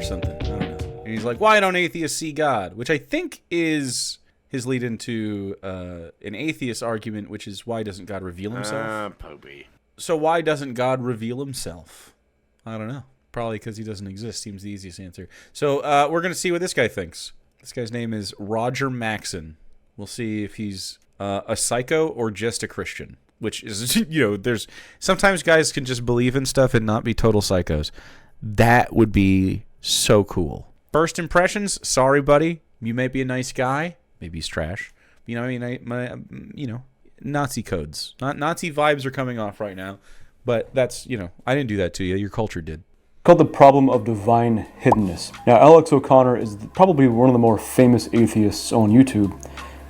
or something. I don't know. And he's like, why don't atheists see God? Which I think is his lead into an atheist argument, which is, why doesn't God reveal himself? Popey. So why doesn't God reveal himself? I don't know. Probably because he doesn't exist seems the easiest answer. So we're going to see what this guy thinks. This guy's name is Roger Maxon. We'll see if he's a psycho or just a Christian, which is, there's sometimes guys can just believe in stuff and not be total psychos. That would be so cool. First impressions, sorry, buddy. You may be a nice guy. Maybe he's trash. Nazi codes. Nazi vibes are coming off right now. But that's, I didn't do that to you. Your culture did. Called The Problem of Divine Hiddenness. Now, Alex O'Connor is probably one of the more famous atheists on YouTube,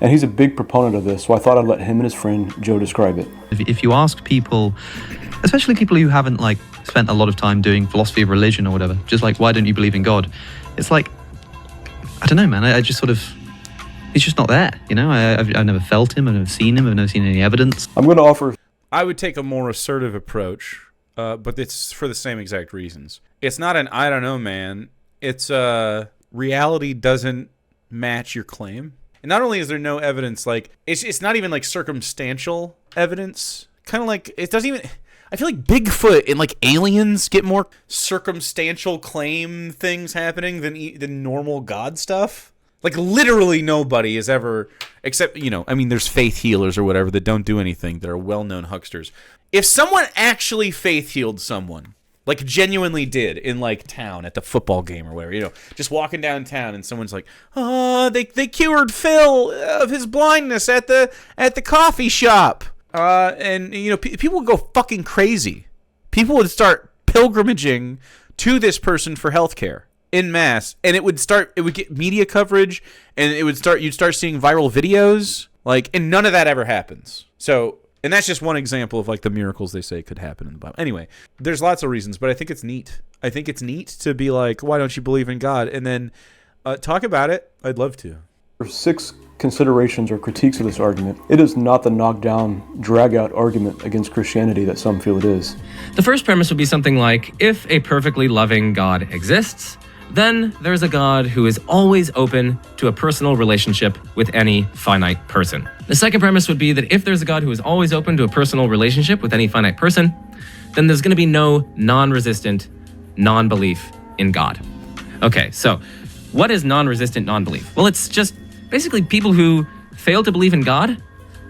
and he's a big proponent of this, so I thought I'd let him and his friend Joe describe it. If you ask people, especially people who haven't spent a lot of time doing philosophy of religion or whatever, just why don't you believe in God? It's I don't know, man. I just sort of, he's just not there. I've never felt him. I've never seen him. I've never seen any evidence. I'm going to offer. I would take a more assertive approach. But it's for the same exact reasons. It's not an I don't know, man. It's reality doesn't match your claim. And not only is there no evidence, it's not even circumstantial evidence. Kind of it doesn't even. I feel like Bigfoot and aliens get more circumstantial claim things happening than normal God stuff. Literally nobody has ever, except, there's faith healers or whatever that don't do anything. That are well-known hucksters. If someone actually faith healed someone, genuinely did in town at the football game or whatever, just walking downtown and someone's like, oh, they cured Phil of his blindness at the coffee shop. And people would go fucking crazy. People would start pilgrimaging to this person for healthcare en masse, and it would get media coverage, and you'd start seeing viral videos, and none of that ever happens. So, and that's just one example of the miracles they say could happen in the Bible. Anyway, there's lots of reasons, but I think it's neat. I think it's neat to be why don't you believe in God? And then talk about it. I'd love to. For 6 considerations or critiques of this argument, it is not the knockdown, drag-out argument against Christianity that some feel it is. The first premise would be something like, if a perfectly loving God exists, then there's a God who is always open to a personal relationship with any finite person. The second premise would be that if there's a God who is always open to a personal relationship with any finite person, then there's going to be no non-resistant non-belief in God. Okay, so what is non-resistant non-belief? Well, it's just basically people who fail to believe in God,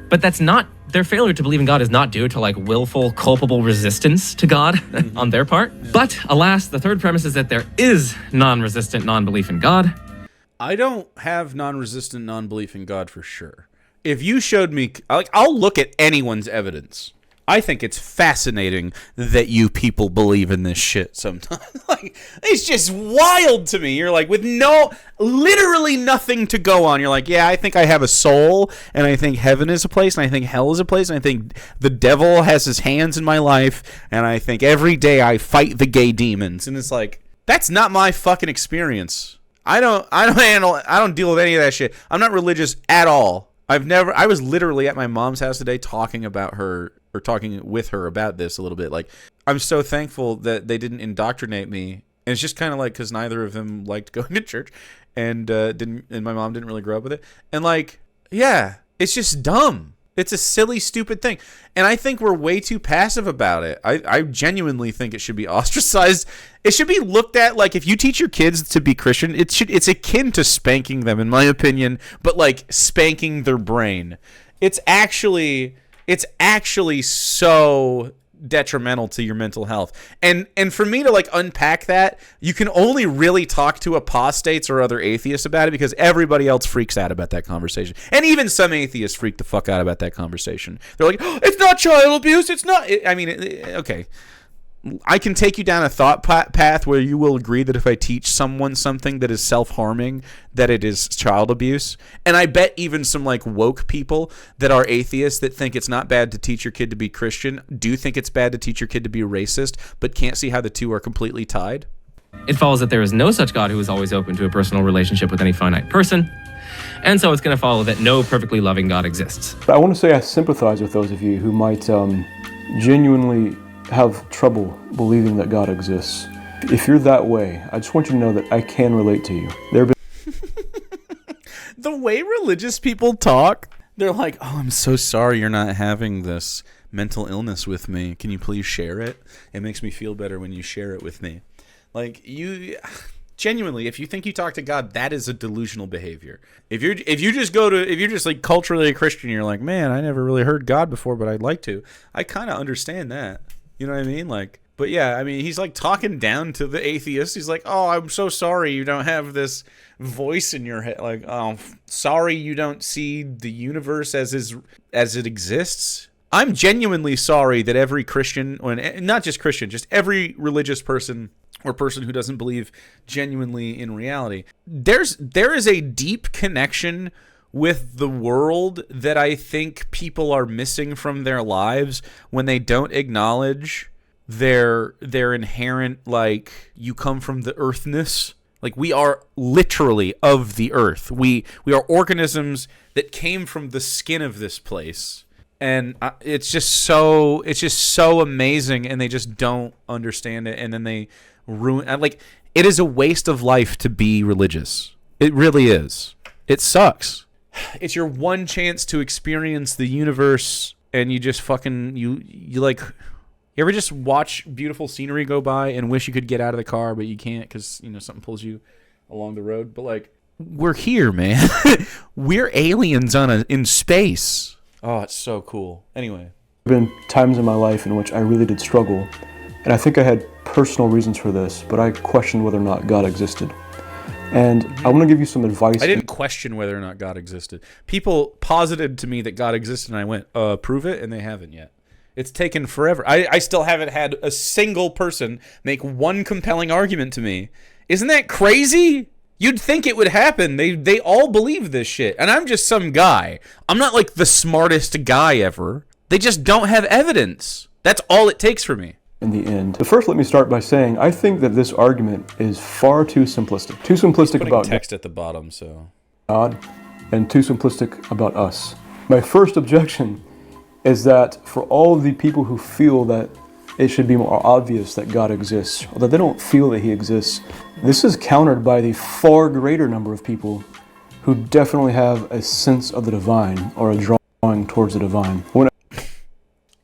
but their failure to believe in God is not due to willful, culpable resistance to God on their part. But alas, the third premise is that there is non-resistant non-belief in God. I don't have non-resistant non-belief in God for sure. If you showed me, I'll look at anyone's evidence. I think it's fascinating that you people believe in this shit sometimes. It's just wild to me. You're with literally nothing to go on. You're yeah, I think I have a soul, and I think heaven is a place, and I think hell is a place, and I think the devil has his hands in my life, and I think every day I fight the gay demons. And it's that's not my fucking experience. I don't deal with any of that shit. I'm not religious at all. I was literally at my mom's house today talking with her about this a little bit. I'm so thankful that they didn't indoctrinate me. And it's just kind of because neither of them liked going to church, and my mom didn't really grow up with it. And yeah, it's just dumb. It's a silly, stupid thing. And I think we're way too passive about it. I genuinely think it should be ostracized. It should be looked at if you teach your kids to be Christian, it's akin to spanking them, in my opinion, but spanking their brain. It's actually so detrimental to your mental health. And for me to unpack that, you can only really talk to apostates or other atheists about it, because everybody else freaks out about that conversation. And even some atheists freak the fuck out about that conversation. They're oh, it's not child abuse. It's not. Okay. I can take you down a thought path where you will agree that if I teach someone something that is self-harming, that it is child abuse. And I bet even some woke people that are atheists that think it's not bad to teach your kid to be Christian do think it's bad to teach your kid to be racist, but can't see how the two are completely tied. It follows that there is no such God who is always open to a personal relationship with any finite person. And so it's going to follow that no perfectly loving God exists. I want to say I sympathize with those of you who might genuinely have trouble believing that God exists. If you're that way, I just want you to know that I can relate to you. There have The way religious people talk, they're like, oh, I'm so sorry you're not having this mental illness with me. Can you please share it? It makes me feel better when you share it with me. Like, you... Genuinely, if you think you talk to God, that is a delusional behavior. If you're just like culturally a Christian, you're like, man, I never really heard God before, but I'd like to. I kind of understand that. You know what I mean? Like, but yeah, I mean, he's like talking down to the atheist. He's like, oh, I'm so sorry you don't have this voice in your head. Like, oh, sorry you don't see the universe as it exists. I'm genuinely sorry that every Christian, not just Christian, just every religious person or person who doesn't believe genuinely in reality, there is a deep connection with the world that I think people are missing from their lives when they don't acknowledge their inherent, like, you come from the earthness. Like, we are literally of the earth. We are organisms that came from the skin of this place. And it's just so amazing, and they just don't understand it, and then they ruin. Like, it is a waste of life to be religious. It really is. It sucks. It's your one chance to experience the universe, and you just fucking you like. You ever just watch beautiful scenery go by and wish you could get out of the car, but you can't because something pulls you along the road? But like, we're here, man. We're aliens in space. Oh, it's so cool. Anyway. There have been times in my life in which I really did struggle, and I think I had personal reasons for this, but I questioned whether or not God existed. And I want to give you some advice. I didn't question whether or not God existed. People posited to me that God existed, and I went, prove it, and they haven't yet. It's taken forever. I still haven't had a single person make one compelling argument to me. Isn't that crazy? You'd think it would happen. They all believe this shit. And I'm just some guy. I'm not like the smartest guy ever. They just don't have evidence. That's all it takes for me. In the end. But first, let me start by saying I think that this argument is far too simplistic. Too simplistic about text at the bottom, so God, and too simplistic about us. My first objection is that for all of the people who feel that it should be more obvious that God exists, or that they don't feel that he exists, this is countered by the far greater number of people who definitely have a sense of the divine, or a drawing towards the divine.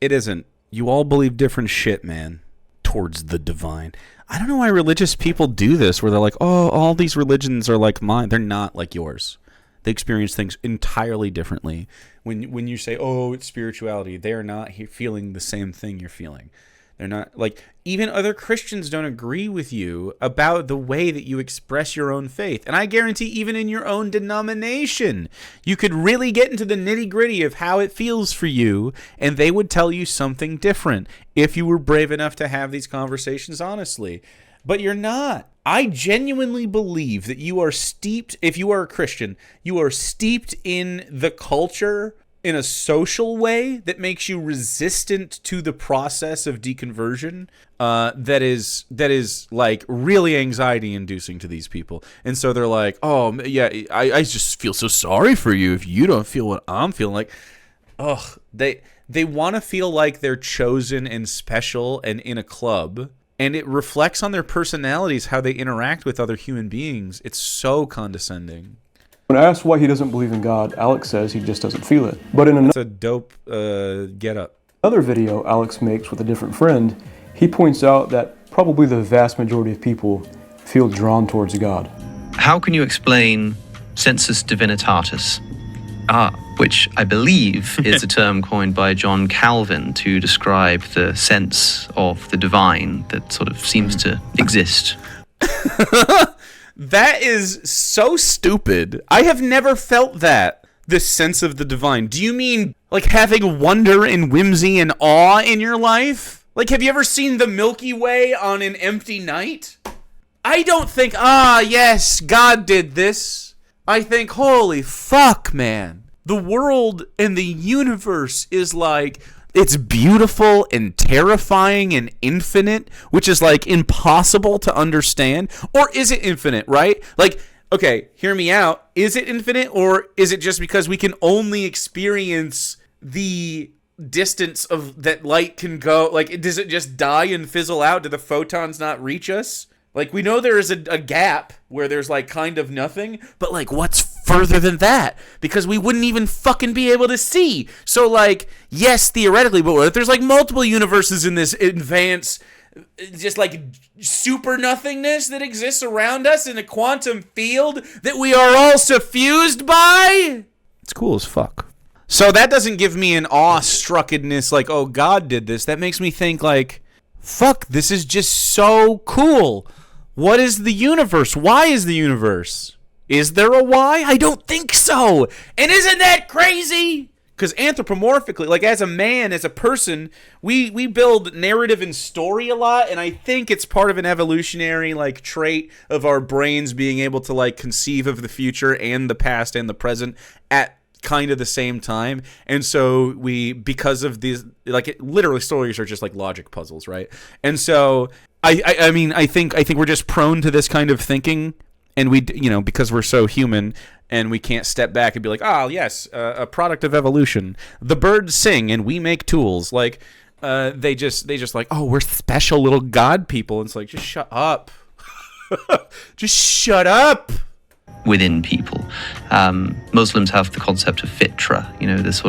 It isn't. You all believe different shit, man. Towards the divine. I don't know why religious people do this, where they're like, oh, all these religions are like mine. They're not like yours. They experience things entirely differently. When you say, oh, it's spirituality, they're not feeling the same thing you're feeling. They're not, like, even other Christians don't agree with you about the way that you express your own faith. And I guarantee even in your own denomination, you could really get into the nitty-gritty of how it feels for you, and they would tell you something different if you were brave enough to have these conversations honestly. But you're not. I genuinely believe that you are steeped, if you are a Christian, you are steeped in the culture in a social way that makes you resistant to the process of deconversion, that is like really anxiety inducing to these people. And so they're like, oh yeah, I just feel so sorry for you if you don't feel what I'm feeling. Like, ugh, they want to feel like they're chosen and special and in a club, and it reflects on their personalities how they interact with other human beings. It's so condescending. When asked why he doesn't believe in God, Alex says he just doesn't feel it. But in That's a dope get-up. Another video Alex makes with a different friend, he points out that probably the vast majority of people feel drawn towards God. How can you explain Sensus Divinitatis? Which I believe is a term coined by John Calvin to describe the sense of the divine that sort of seems to exist. That is so stupid. I have never felt that, this sense of the divine. Do you mean like having wonder and whimsy and awe in your life? Like, have you ever seen the Milky Way on an empty night? I don't think, yes, God did this. I think, holy fuck, man. The world and the universe is like, it's beautiful and terrifying and infinite, which is like impossible to understand. Or is it infinite, right? Like, okay, hear me out. Is it infinite, or is it just because we can only experience the distance of that light can go? Like, does it just die and fizzle out? Do the photons not reach us? Like, we know there is a gap where there's, like, kind of nothing, but, like, what's further than that? Because we wouldn't even fucking be able to see. So, like, yes, theoretically, but what if there's, like, multiple universes in this advanced, just, like, super nothingness that exists around us in a quantum field that we are all suffused by? It's cool as fuck. So that doesn't give me an awestruckness like, oh, God did this. That makes me think, like, fuck, this is just so cool. What is the universe? Why is the universe? Is there a why? I don't think so. And isn't that crazy? Because anthropomorphically, like as a man, as a person, we build narrative and story a lot, and I think it's part of an evolutionary like trait of our brains being able to like conceive of the future and the past and the present at kind of the same time. And so because of these, like literally stories are just like logic puzzles, right? And so I mean I think we're just prone to this kind of thinking, and we, you know, because we're so human and we can't step back and be like, oh yes, a product of evolution. The birds sing and we make tools. Like they just like, oh, we're special little god people. And it's like, just shut up. Just shut up. Within people, Muslims have the concept of fitra, you know, this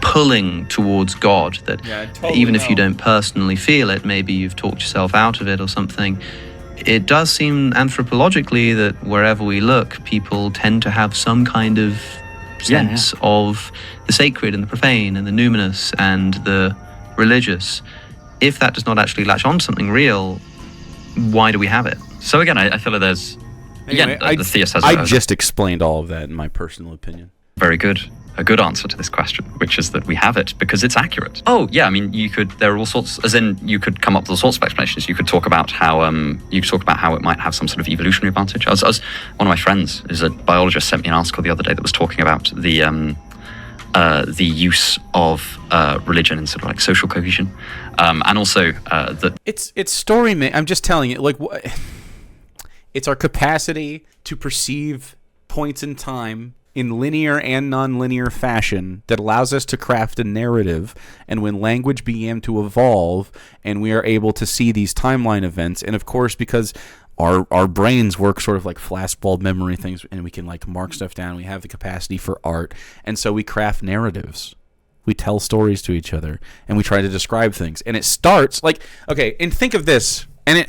pulling towards God that totally even if you don't personally feel it, maybe you've talked yourself out of it or something. It does seem anthropologically that wherever we look, people tend to have some kind of sense of the sacred and the profane and the numinous and the religious. If that does not actually latch on to something real, why do we have it? So again, I feel like there's... Anyway, again, the theist has I just explained all of that in my personal opinion. a good answer to this question, which is that we have it because it's accurate. Oh yeah, I mean, there are all sorts, as in you could come up with all sorts of explanations. You could talk about how it might have some sort of evolutionary advantage. One of my friends is a biologist, sent me an article the other day that was talking about the use of religion in sort of like social cohesion, and also that it's story. I'm just telling you, like, it's our capacity to perceive points in time in linear and non-linear fashion that allows us to craft a narrative. And when language began to evolve and we are able to see these timeline events, and of course because our brains work sort of like flashbulb memory things, and we can like mark stuff down, we have the capacity for art, and so we craft narratives. We tell stories to each other and we try to describe things. And it starts like, okay, and think of this, and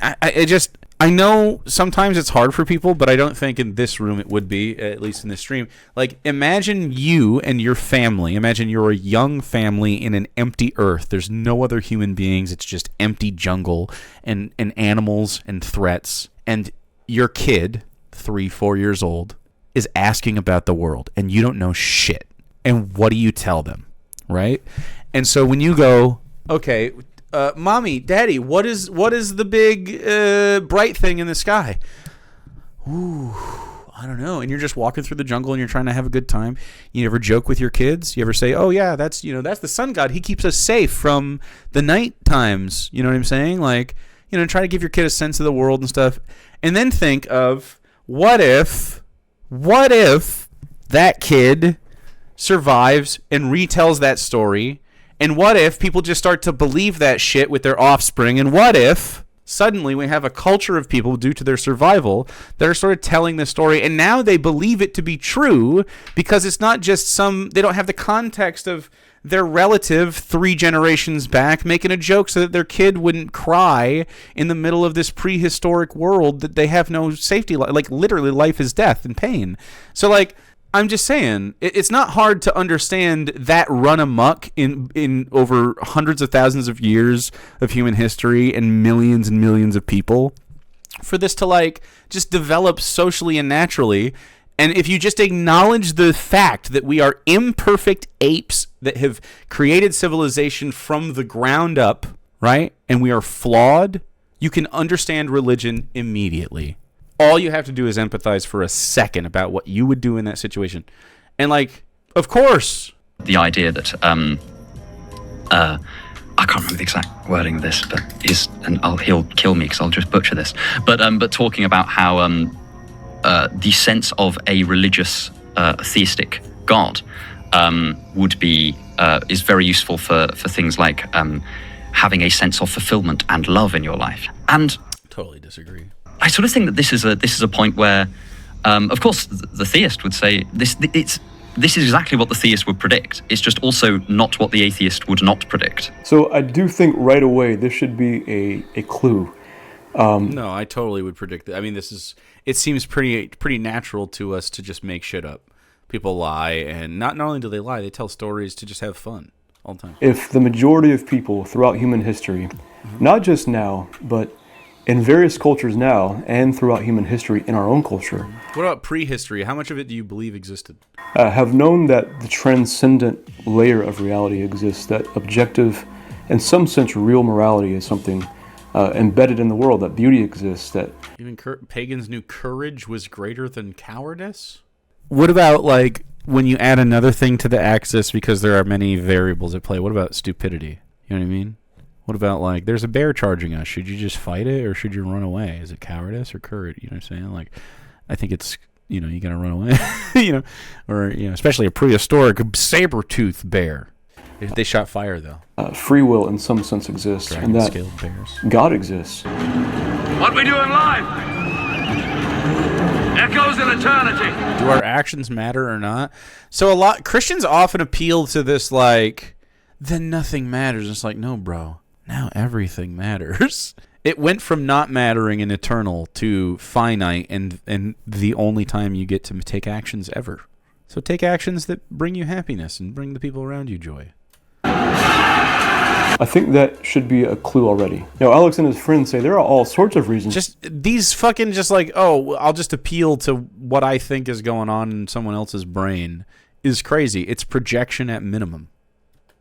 I know sometimes it's hard for people, but I don't think in this room it would be, at least in this stream. Like, imagine you and your family. Imagine you're a young family in an empty earth. There's no other human beings. It's just empty jungle and animals and threats. And your kid, 3-4 years old, is asking about the world, and you don't know shit. And what do you tell them, right? And so when you go, okay, Mommy, Daddy, what is the big bright thing in the sky? Ooh, I don't know. And you're just walking through the jungle and you're trying to have a good time. You ever joke with your kids? You ever say, oh yeah, that's the sun god. He keeps us safe from the night times. You know what I'm saying? Like, try to give your kid a sense of the world and stuff. And then think of what if that kid survives and retells that story. And what if people just start to believe that shit with their offspring? And what if suddenly we have a culture of people, due to their survival, that are sort of telling the story, and now they believe it to be true because it's not just they don't have the context of their relative 3 generations back making a joke so that their kid wouldn't cry in the middle of this prehistoric world that they have no safety. Like, literally, life is death and pain. So, like, I'm just saying, it's not hard to understand that run amok in over hundreds of thousands of years of human history and millions of people for this to, like, just develop socially and naturally. And if you just acknowledge the fact that we are imperfect apes that have created civilization from the ground up, right? And we are flawed, you can understand religion immediately. All you have to do is empathize for a second about what you would do in that situation. And, like, of course. The idea that, I can't remember the exact wording of this, but he'll kill me because I'll just butcher this. But talking about how the sense of a religious, theistic God would be is very useful for things like having a sense of fulfillment and love in your life. And Totally disagree. I sort of think that this is a point where, of course, the theist would say this is exactly what the theist would predict. It's just also not what the atheist would not predict. So I do think right away this should be a clue. No, I totally would predict that. I mean, it seems pretty natural to us to just make shit up. People lie, and not only do they lie, they tell stories to just have fun all the time. If the majority of people throughout human history, not just now, but in various cultures now and throughout human history in our own culture, What about prehistory? How much of it do you believe existed? have known that the transcendent layer of reality exists, that objective, in some sense, real morality is something embedded in the world, that beauty exists, that Even pagans knew courage was greater than cowardice? What about, like, when you add another thing to the axis because there are many variables at play? What about stupidity? You know what I mean? What about, like, there's a bear charging us. Should you just fight it or should you run away? Is it cowardice or courage? You know what I'm saying? Like, I think it's, you gotta run away, or, especially a prehistoric saber-toothed bear. They shot fire, though. free will in some sense exists, and that Dragon-scaled bears. God exists. What we do in life echoes in eternity. Do our actions matter or not? So Christians often appeal to this, like, then nothing matters. It's like, no, bro. Now everything matters. It went from not mattering and eternal to finite and the only time you get to take actions ever. So take actions that bring you happiness and bring the people around you joy. I think that should be a clue already. Alex and his friends say there are all sorts of reasons. Just these fucking just like, oh, I'll just appeal to what I think is going on in someone else's brain is crazy. It's projection at minimum.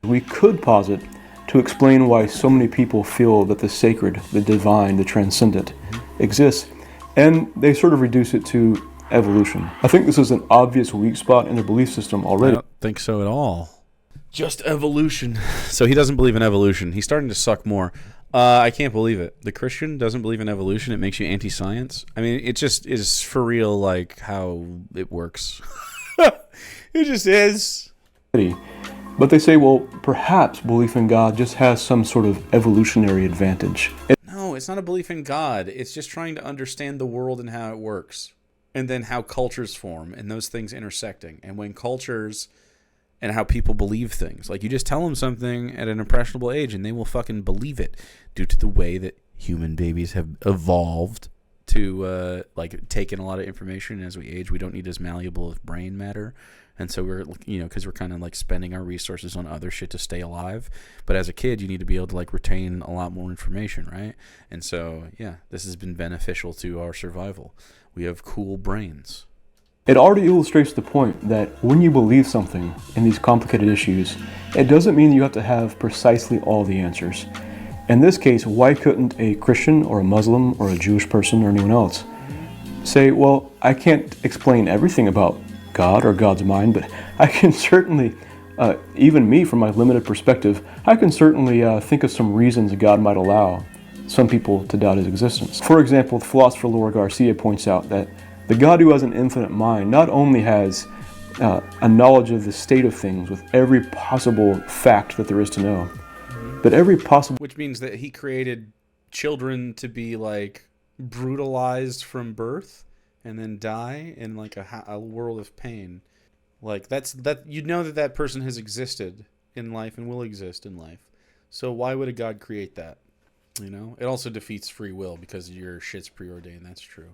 We could posit to explain why so many people feel that the sacred, the divine, the transcendent exists, and they sort of reduce it to evolution. I think this is an obvious weak spot in their belief system I already. don't think so at all. Just evolution. So he doesn't believe in evolution. He's starting to suck more. I can't believe it. The Christian doesn't believe in evolution. It makes you anti-science. I mean, it just is for real, like, how it works. It just is. But they say, well, perhaps belief in God just has some sort of evolutionary advantage. No, it's not a belief in God. It's just trying to understand the world and how it works. And then how cultures form and those things intersecting. And when cultures and how people believe things. Like, you just tell them something at an impressionable age and they will fucking believe it due to the way that human babies have evolved to, take in a lot of information. As we age, we don't need as malleable of brain matter. And so we're, because we're kind of like spending our resources on other shit to stay alive. But as a kid, you need to be able to like retain a lot more information, right? And so, yeah, this has been beneficial to our survival. We have cool brains. It already illustrates the point that when you believe something in these complicated issues, it doesn't mean you have to have precisely all the answers. In this case, why couldn't a Christian or a Muslim or a Jewish person or anyone else say, well, I can't explain everything about God or God's mind, but I can certainly, even me from my limited perspective, I can certainly think of some reasons God might allow some people to doubt his existence. For example, the philosopher Laura Garcia points out that the God who has an infinite mind not only has a knowledge of the state of things with every possible fact that there is to know, but every possible... Which means that he created children to be like brutalized from birth and then die in like a world of pain. Like that that person has existed in life and will exist in life. So why would a God create that? It also defeats free will because your shit's preordained. That's true.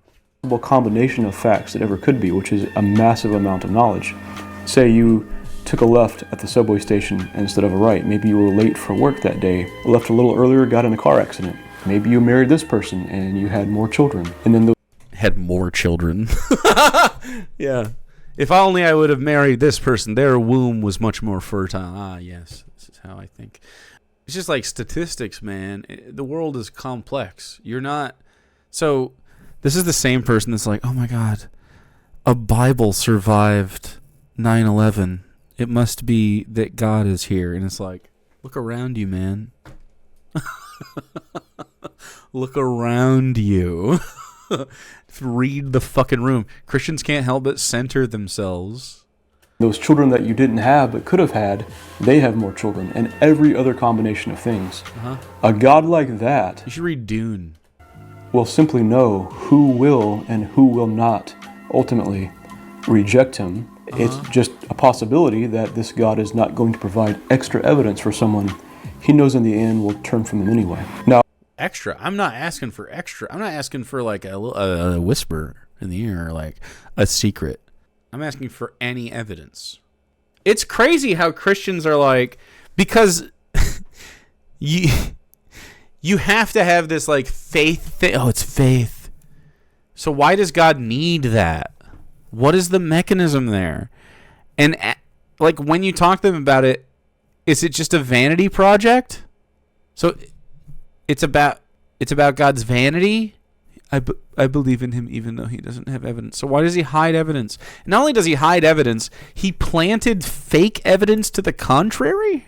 Combination of facts that ever could be, which is a massive amount of knowledge. Say you took a left at the subway station instead of a right. Maybe you were late for work that day, left a little earlier, got in a car accident. Maybe you married this person and you had more children. And then had more children. Yeah. If only I would have married this person, their womb was much more fertile. Ah, yes. This is how I think. It's just like statistics, man. The world is complex. You're not... So, this is the same person that's like, oh my God, a Bible survived 9/11. It must be that God is here. And it's like, look around you, man. Look around you. Read the fucking room. Christians can't help but center themselves Those children that you didn't have but could have had, they have more children, and every other combination of things. A God like that You should read Dune. will simply know who will and who will not ultimately reject him. It's just a possibility that this God is not going to provide extra evidence for someone he knows in the end will turn from him anyway. Now, Extra. I'm not asking for extra. I'm not asking for like a whisper in the ear, like a secret. I'm asking for any evidence. It's crazy how Christians are like, because you have to have this like faith. It's faith. So why does God need that? What is the mechanism there? And like when you talk to them about it, is it just a vanity project? So it's about God's vanity. I believe in him even though he doesn't have evidence. So why does he hide evidence? And not only does he hide evidence, he planted fake evidence to the contrary?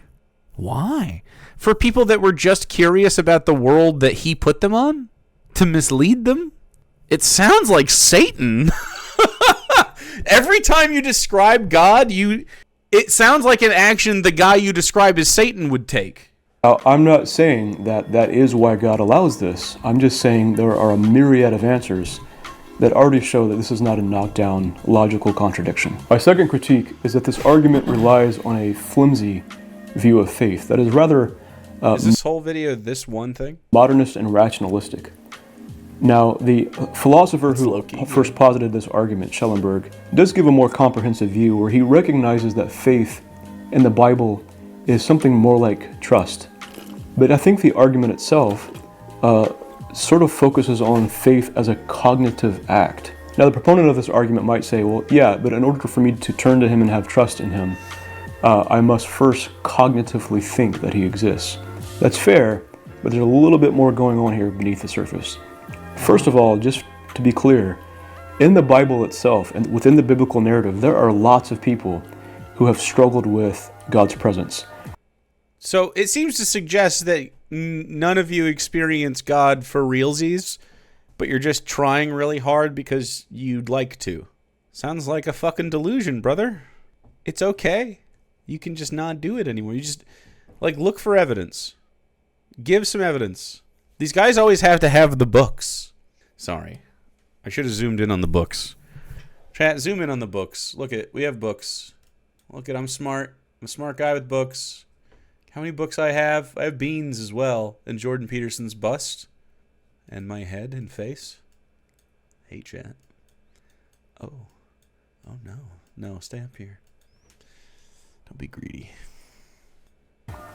Why? For people that were just curious about the world that he put them on? To mislead them? It sounds like Satan. Every time you describe God, it sounds like an action the guy you describe as Satan would take. I'm not saying that that is why God allows this. I'm just saying there are a myriad of answers that already show that this is not a knockdown logical contradiction. My second critique is that this argument relies on a flimsy view of faith that is rather Is this whole video this one thing? modernist and rationalistic. Now, the philosopher who first posited this argument, Schellenberg, does give a more comprehensive view where he recognizes that faith in the Bible is something more like trust. But I think the argument itself sort of focuses on faith as a cognitive act. Now, the proponent of this argument might say, well, yeah, but in order for me to turn to him and have trust in him, I must first cognitively think that he exists. That's fair, but there's a little bit more going on here beneath the surface. First of all, just to be clear, in the Bible itself and within the biblical narrative, there are lots of people who have struggled with God's presence. So it seems to suggest that none of you experience God for realsies, but you're just trying really hard because you'd like to. Sounds like a fucking delusion, brother. It's okay. You can just not do it anymore. You just, look for evidence. Give some evidence. These guys always have to have the books. Sorry. I should have zoomed in on the books. Chat, zoom in on the books. Look at, we have books. Look at, I'm smart. I'm a smart guy with books. How many books I have? I have Beans as well. And Jordan Peterson's bust. And my head and face. Hey, chat. Oh no. No, stay up here. Don't be greedy.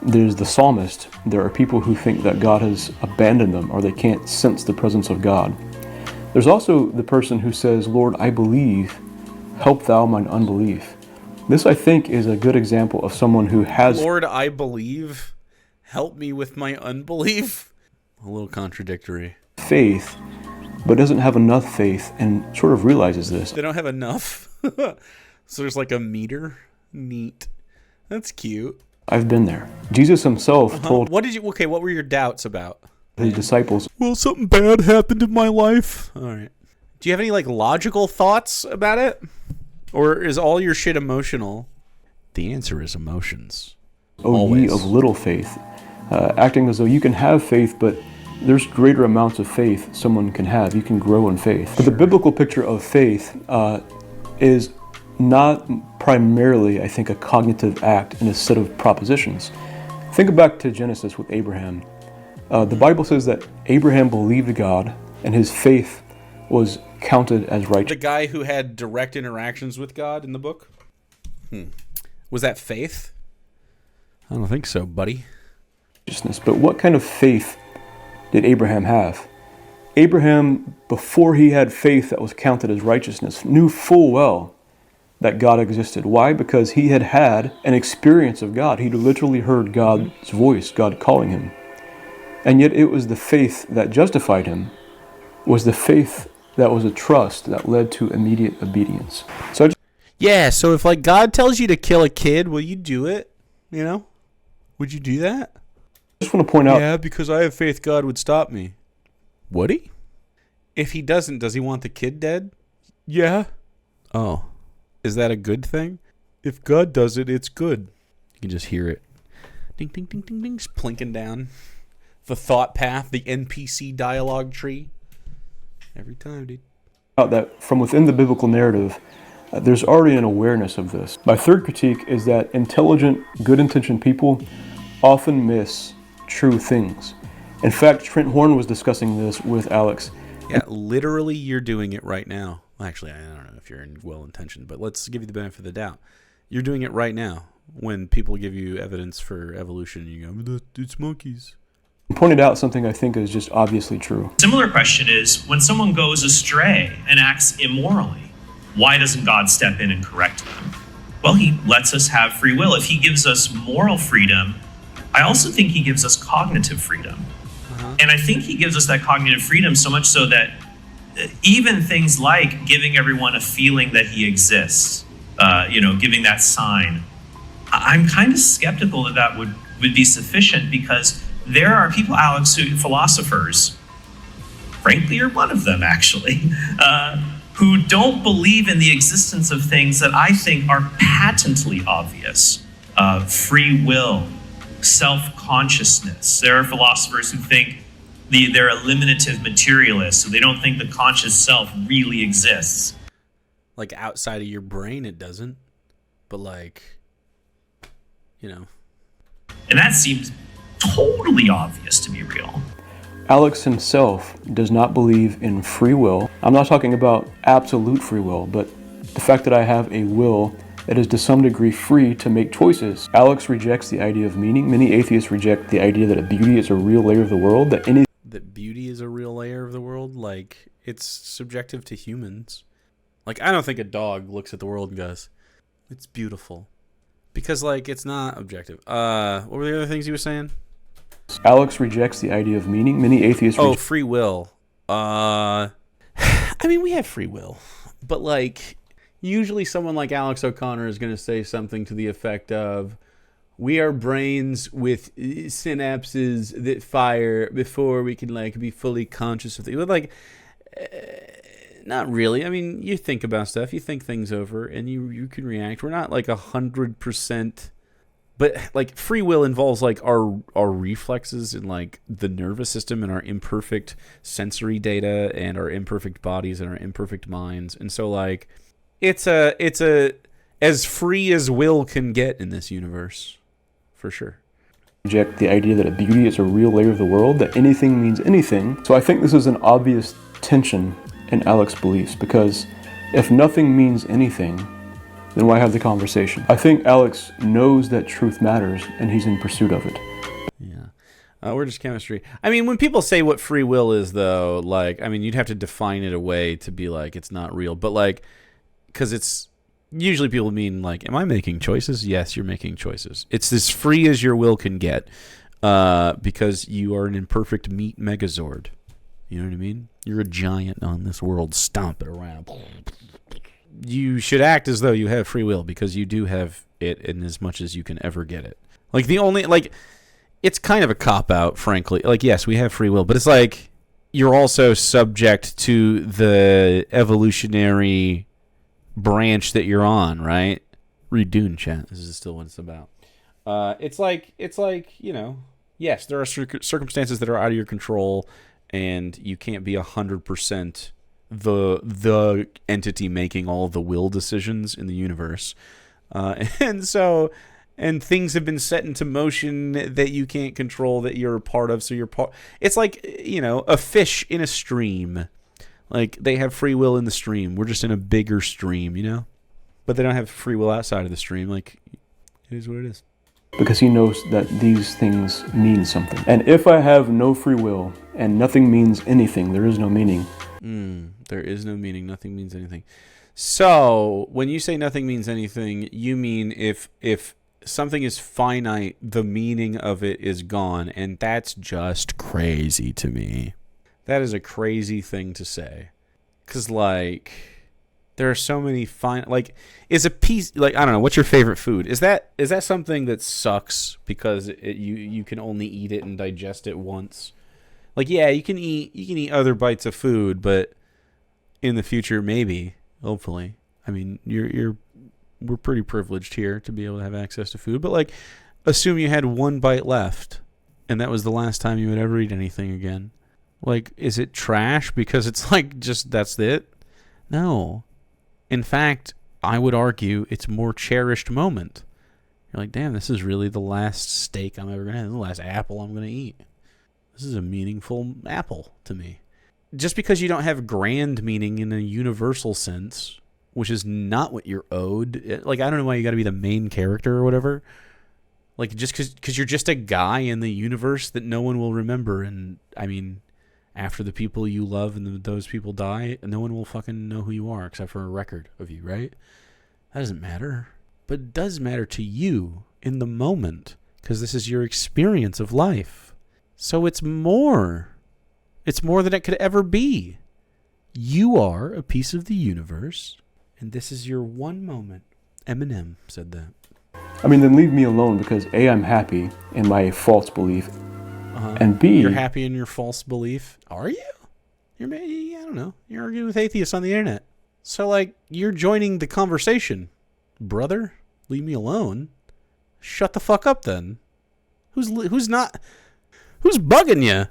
There's the psalmist. There are people who think that God has abandoned them or they can't sense the presence of God. There's also the person who says, Lord, I believe, help thou mine unbelief. This, I think, is a good example of someone who has... Lord, I believe, help me with my unbelief. A little contradictory. ...faith, but doesn't have enough faith and sort of realizes this. They don't have enough. So there's like a meter. Neat. That's cute. I've been there. Jesus himself told what were your doubts about? His disciples, Well, something bad happened in my life. All right. Do you have any logical thoughts about it? Or is all your shit emotional? The answer is emotions. O ye of little faith, acting as though you can have faith, but there's greater amounts of faith someone can have. You can grow in faith. But the biblical picture of faith is not primarily, I think, a cognitive act in a set of propositions. Think back to Genesis with Abraham. The Bible says that Abraham believed God and his faith was counted as righteous. The guy who had direct interactions with God in the book? Was that faith? I don't think so, buddy. But what kind of faith did Abraham have? Abraham, before he had faith that was counted as righteousness, knew full well that God existed. Why? Because he had had an experience of God. He'd literally heard God's voice, God calling him. And yet it was the faith that justified him, was the faith that was a trust that led to immediate obedience. So so if God tells you to kill a kid, will you do it? Would you do that? I just want to point out... Yeah, because I have faith God would stop me. Would he? If he doesn't, does he want the kid dead? Yeah. Oh. Is that a good thing? If God does it, it's good. You can just hear it. Ding, ding, ding, ding, ding. Plinking down. The thought path, the NPC dialogue tree. Every time, dude. That from within the biblical narrative, there's already an awareness of this. My third critique is that intelligent, good-intentioned people often miss true things. In fact, Trent Horn was discussing this with Alex. Yeah, literally, you're doing it right now. Well, actually, I don't know if you're well-intentioned, but let's give you the benefit of the doubt. You're doing it right now when people give you evidence for evolution. You go, it's monkeys. He pointed out something I think is just obviously true. Similar question is, when someone goes astray and acts immorally, why doesn't God step in and correct them? Well, he lets us have free will. If he gives us moral freedom, I also think he gives us cognitive freedom. And I think he gives us that cognitive freedom so much so that even things like giving everyone a feeling that he exists, giving that sign, I'm kind of skeptical that would be sufficient, because there are people, Alex, philosophers, frankly, you're one of them actually, who don't believe in the existence of things that I think are patently obvious. Free will, self-consciousness. There are philosophers who think they're eliminative materialists, so they don't think the conscious self really exists. Like outside of your brain, it doesn't. But And that seems totally obvious to be real. Alex himself does not believe in free will. I'm not talking about absolute free will, but the fact that I have a will that is to some degree free to make choices. Alex rejects the idea of meaning. Many atheists reject the idea that beauty is a real layer of the world, that beauty is a real layer of the world. Like, it's subjective to humans. Like, I don't think a dog looks at the world and goes, it's beautiful. Because, it's not objective. What were the other things you were saying? Alex rejects the idea of meaning. Many atheists free will. I mean, we have free will. But, usually someone like Alex O'Connor is going to say something to the effect of, we are brains with synapses that fire before we can, be fully conscious of things. But, not really. I mean, you think about stuff, you think things over, and you can react. We're not 100%, but free will involves our reflexes and the nervous system and our imperfect sensory data and our imperfect bodies and our imperfect minds. And so it's a as free as will can get in this universe, for sure. Reject the idea that beauty is a real layer of the world, that anything means anything. So I think this is an obvious tension in Alex's beliefs, because if nothing means anything, then why have the conversation? I think Alex knows that truth matters, and he's in pursuit of it. Yeah. We're just chemistry. I mean, when people say what free will is, though, you'd have to define it away to be it's not real. But, because it's, usually people mean, am I making choices? Yes, you're making choices. It's as free as your will can get, because you are an imperfect meat megazord. You know what I mean? You're a giant on this world stomping around. You should act as though you have free will, because you do have it in as much as you can ever get it. It's kind of a cop-out, frankly. Yes, we have free will, but it's you're also subject to the evolutionary branch that you're on, right? Read Dune, chat. This is still what it's about. It's yes, there are circumstances that are out of your control, and you can't be 100% the entity making all the will decisions in the universe. And things have been set into motion that you can't control, that you're a part of, so you're part. It's a fish in a stream. They have free will in the stream. We're just in a bigger stream, But they don't have free will outside of the stream. It is what it is. Because he knows that these things mean something. And if I have no free will and nothing means anything, there is no meaning. There is no meaning. Nothing means anything. So when you say nothing means anything, you mean if something is finite, the meaning of it is gone. And that's just crazy to me. That is a crazy thing to say. Because, there are so many is a piece, I don't know, what's your favorite food? Is that something that sucks because you can only eat it and digest it once? Yeah, you can eat other bites of food, but in the future, maybe, hopefully. I mean, you're we're pretty privileged here to be able to have access to food. But like, assume you had one bite left, and that was the last time you would ever eat anything again. Like, is it trash because it's like just that's it? No. In fact, I would argue it's more cherished moment. You're like, damn, this is really the last steak I'm ever going to have, the last apple I'm going to eat. This is a meaningful apple to me. Just because you don't have grand meaning in a universal sense, which is not what you're owed. Like, I don't know why you got to be the main character or whatever. Like, just because you're just a guy in the universe that no one will remember. And, I mean, after the people you love and those people die, no one will fucking know who you are except for a record of you, right? That doesn't matter. But it does matter to you in the moment because this is your experience of life. So it's more. It's more than it could ever be. You are a piece of the universe, and this is your one moment. Eminem said that. I mean, then leave me alone because A, I'm happy in my false belief, and B... You're happy in your false belief? Are you? You're maybe, I don't know. You're arguing with atheists on the internet. So, like, you're joining the conversation. Brother, leave me alone. Shut the fuck up, then. Who's bugging you?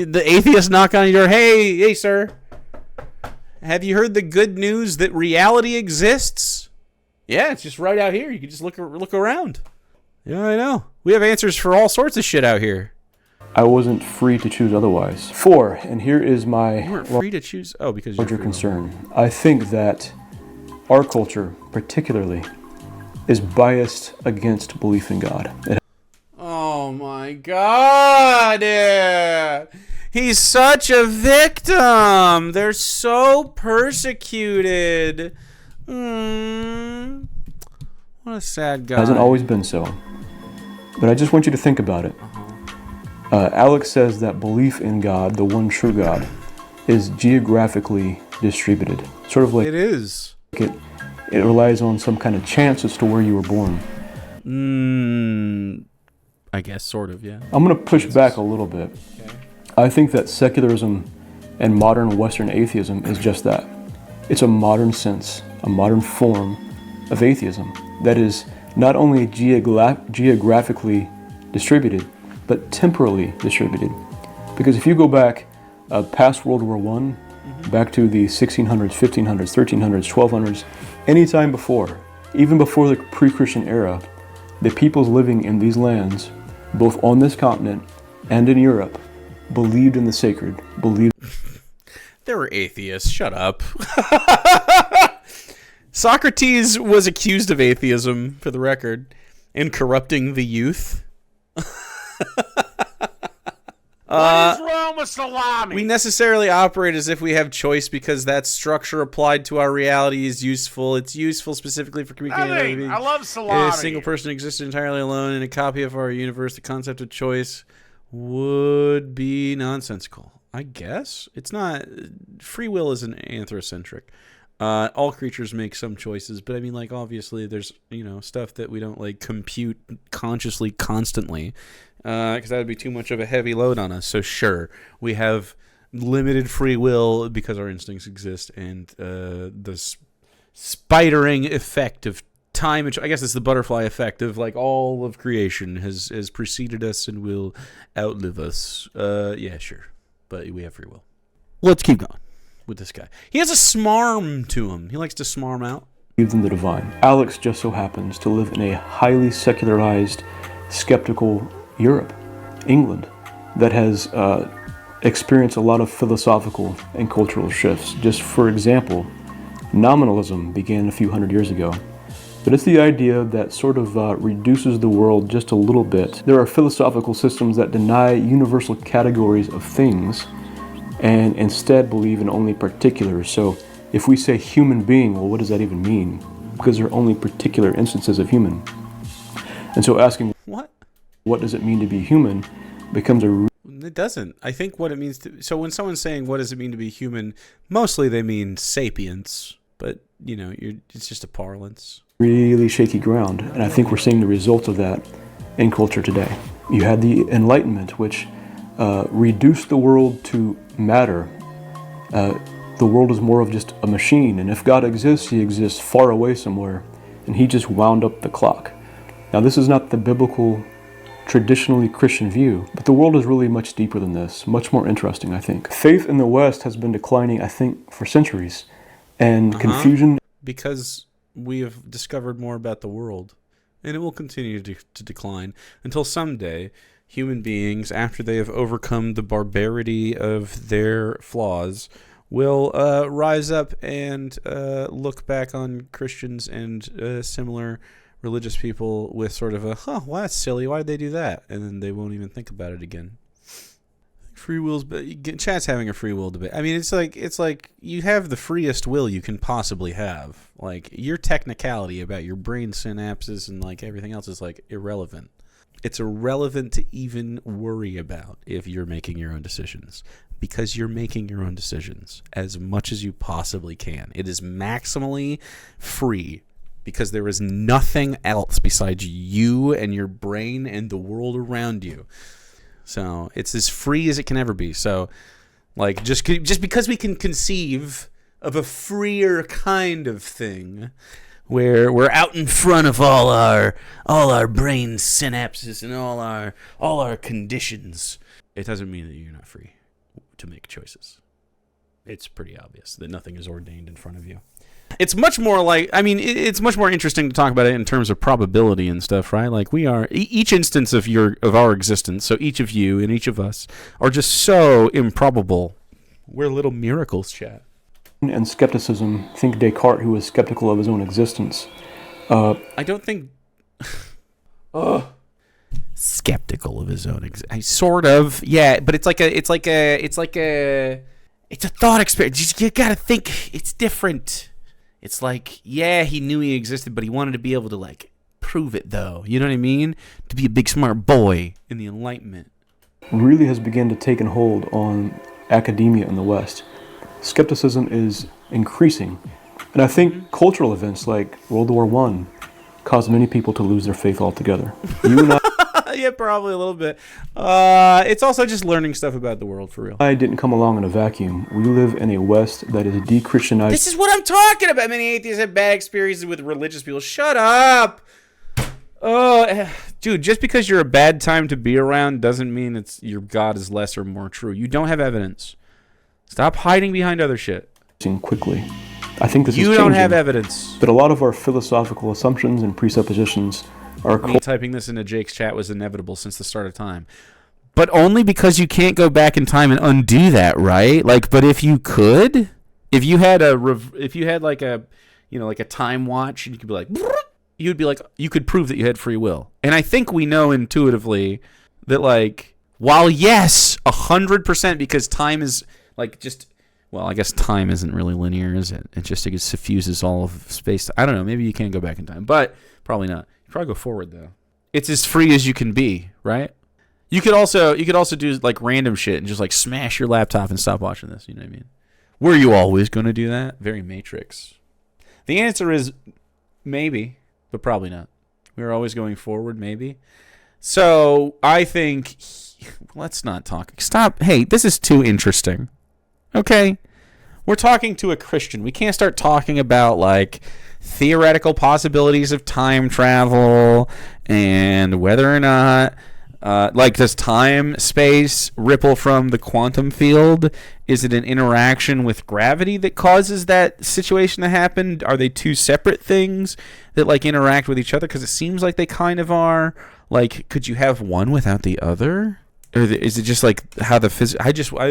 The atheist knock on your door. Hey, sir. Have you heard the good news that reality exists? Yeah, it's just right out here. You can just look around. Yeah, I know. We have answers for all sorts of shit out here. I wasn't free to choose otherwise. 4, and here is my You weren't free to choose? Oh, because you're larger free concern. I think that our culture, particularly, is biased against belief in God. Oh my God! Yeah. He's such a victim. They're so persecuted. What a sad guy. It hasn't always been so. But I just want you to think about it. Alex says that belief in God, the one true God, is geographically distributed. Sort of like it is. It relies on some kind of chance as to where you were born. I guess, sort of, yeah. I'm going to push back a little bit. Okay. I think that secularism and modern Western atheism is just that. It's a modern sense, a modern form of atheism that is not only geographically distributed, but temporally distributed. Because if you go back past World War I, back to the 1600s, 1500s, 1300s, 1200s, any time before, even before the pre-Christian era, the peoples living in these lands, both on this continent and in Europe, believed in the sacred, believed... They were atheists. Shut up. Socrates was accused of atheism, for the record, and corrupting the youth. What is wrong with salami? We necessarily operate as if we have choice because that structure applied to our reality is useful. It's useful specifically for communicating. I love salami. A single person existed entirely alone in a copy of our universe. The concept of choice would be nonsensical. I guess it's not. Free will is an anthropocentric. All creatures make some choices, but I mean, like, obviously there's, stuff that we don't like compute consciously constantly, because that would be too much of a heavy load on us. So sure, we have limited free will because our instincts exist, and the spidering effect of time, I guess it's the butterfly effect of like all of creation has preceded us and will outlive us. Yeah, sure, but we have free will. Let's keep going with this guy. He has a smarm to him. He likes to smarm out. believed in the divine. Alex just so happens to live in a highly secularized, skeptical Europe, England, that has experienced a lot of philosophical and cultural shifts. Just for example, nominalism began a few hundred years ago. But it's the idea that sort of reduces the world just a little bit. There are philosophical systems that deny universal categories of things and instead believe in only particulars. So if we say human being, well, what does that even mean? Because there are only particular instances of human. And so asking, what does it mean to be human, becomes a... It doesn't. I think what it means to... So when someone's saying, what does it mean to be human, mostly they mean sapience. But, you know, it's just a parlance. Really shaky ground. And I think we're seeing the results of that in culture today. You had the Enlightenment, which reduced the world to matter, the world is more of just a machine, and if God exists, he exists far away somewhere, and he just wound up the clock. Now, this is not the biblical, traditionally Christian view, but the world is really much deeper than this, much more interesting, I think. Faith in the West has been declining, I think, for centuries, and confusion... Because we have discovered more about the world, and it will continue to decline until someday human beings, after they have overcome the barbarity of their flaws, will rise up and look back on Christians and similar religious people with sort of a, well, that's silly, why did they do that? And then they won't even think about it again. Free will's, chat's having a free will debate. I mean, it's like you have the freest will you can possibly have. Like, your technicality about your brain synapses and like everything else is like irrelevant. It's irrelevant to even worry about if you're making your own decisions, because you're making your own decisions as much as you possibly can. It is maximally free because there is nothing else besides you and your brain and the world around you. So it's as free as it can ever be. So, like, just because we can conceive of a freer kind of thing, where we're out in front of all our brain synapses and all our conditions, it doesn't mean that you're not free to make choices. It's pretty obvious that nothing is ordained in front of you. It's much more like, I mean, it's much more interesting to talk about it in terms of probability and stuff, right? Like, we are, each instance of our existence, so each of you and each of us are just so improbable. We're little miracles, chat. And skepticism, think Descartes, who was skeptical of his own existence. I don't think... skeptical of his own existence. Sort of, yeah, but it's a thought experience. You gotta think it's different. It's like, yeah, he knew he existed, but he wanted to be able to, like, prove it, though. You know what I mean? To be a big smart boy in the Enlightenment. Really has begun to take and hold on academia in the West. Skepticism is increasing. And I think cultural events like World War I caused many people to lose their faith altogether. You and I... Yeah, probably a little bit. It's also just learning stuff about the world, for real. I didn't come along in a vacuum. We live in a West that is de-Christianized. This is what I'm talking about. Many atheists have bad experiences with religious people. Shut up! Dude, just because you're a bad time to be around doesn't mean your God is less or more true. You don't have evidence. Stop hiding behind other shit. Quickly. I think this is You changing, don't have evidence. but a lot of our philosophical assumptions and presuppositions are... Me typing this into Jake's chat was inevitable since the start of time. But only because you can't go back in time and undo that, right? Like, but if you could, if you had like a time watch, and you could be like, you'd be like, you could prove that you had free will. And I think we know intuitively that, like, while yes, 100%, because time is like just, well, I guess time isn't really linear, is it? It just suffuses all of space. I don't know. Maybe you can go back in time, but probably not. You probably go forward though. It's as free as you can be, right? You could also do like random shit and just like smash your laptop and stop watching this. You know what I mean? Were you always going to do that? Very Matrix. The answer is maybe, but probably not. We're always going forward, maybe. So I think let's not talk. Stop. Hey, this is too interesting. Okay, we're talking to a Christian. We can't start talking about like theoretical possibilities of time travel and whether or not like, does time space ripple from the quantum field? Is it an interaction with gravity that causes that situation to happen? Are they two separate things that like interact with each other? Because it seems like they kind of are. Like, could you have one without the other? Or is it just like how the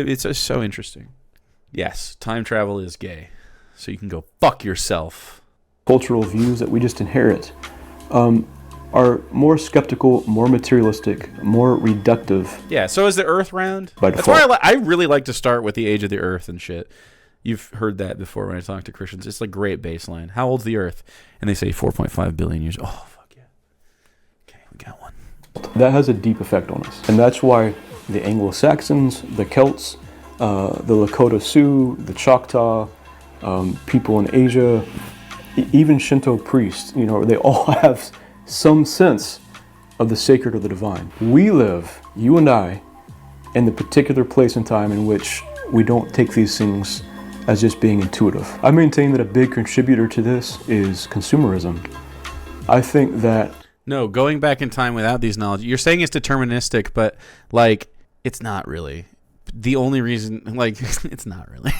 it's just so interesting. Yes, time travel is gay. So you can go fuck yourself. Cultural views that we just inherit are more skeptical, more materialistic, more reductive. Yeah, so is the Earth round? By That's default. why I really like to start with the age of the Earth and shit. You've heard that before when I talk to Christians. It's like great baseline. How old's the Earth? And they say 4.5 billion years. Oh, fuck yeah. Okay, we got one. That has a deep effect on us. And that's why the Anglo-Saxons, the Celts, the Lakota Sioux, the Choctaw, people in Asia, even Shinto priests, they all have some sense of the sacred or the divine. We live, you and I, in the particular place and time in which we don't take these things as just being intuitive. I maintain that a big contributor to this is consumerism. I think that... No, going back in time without these knowledge, you're saying it's deterministic, but, like, it's not really. The only reason, like, it's not really.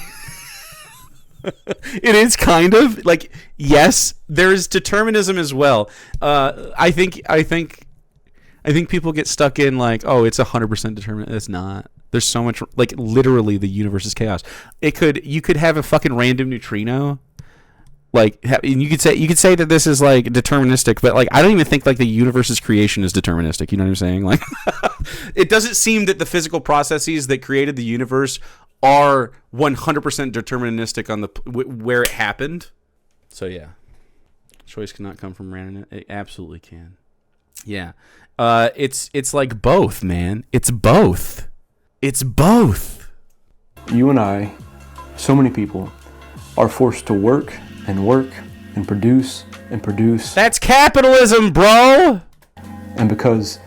It is kind of, like, yes, there's determinism as well. I think people get stuck in, like, oh, it's 100% determined. It's not. There's so much, like, literally the universe is chaos. You could have a fucking random neutrino, like, and you could say that this is, like, deterministic, but, like, I don't even think, like, the universe's creation is deterministic. You know what I'm saying? Like, it doesn't seem that the physical processes that created the universe are 100% deterministic on the where it happened. So yeah, choice cannot come from random. It absolutely can. Yeah, it's like both, man. It's both. It's both. You and I, so many people, are forced to work and work and produce and produce. That's capitalism, bro! And because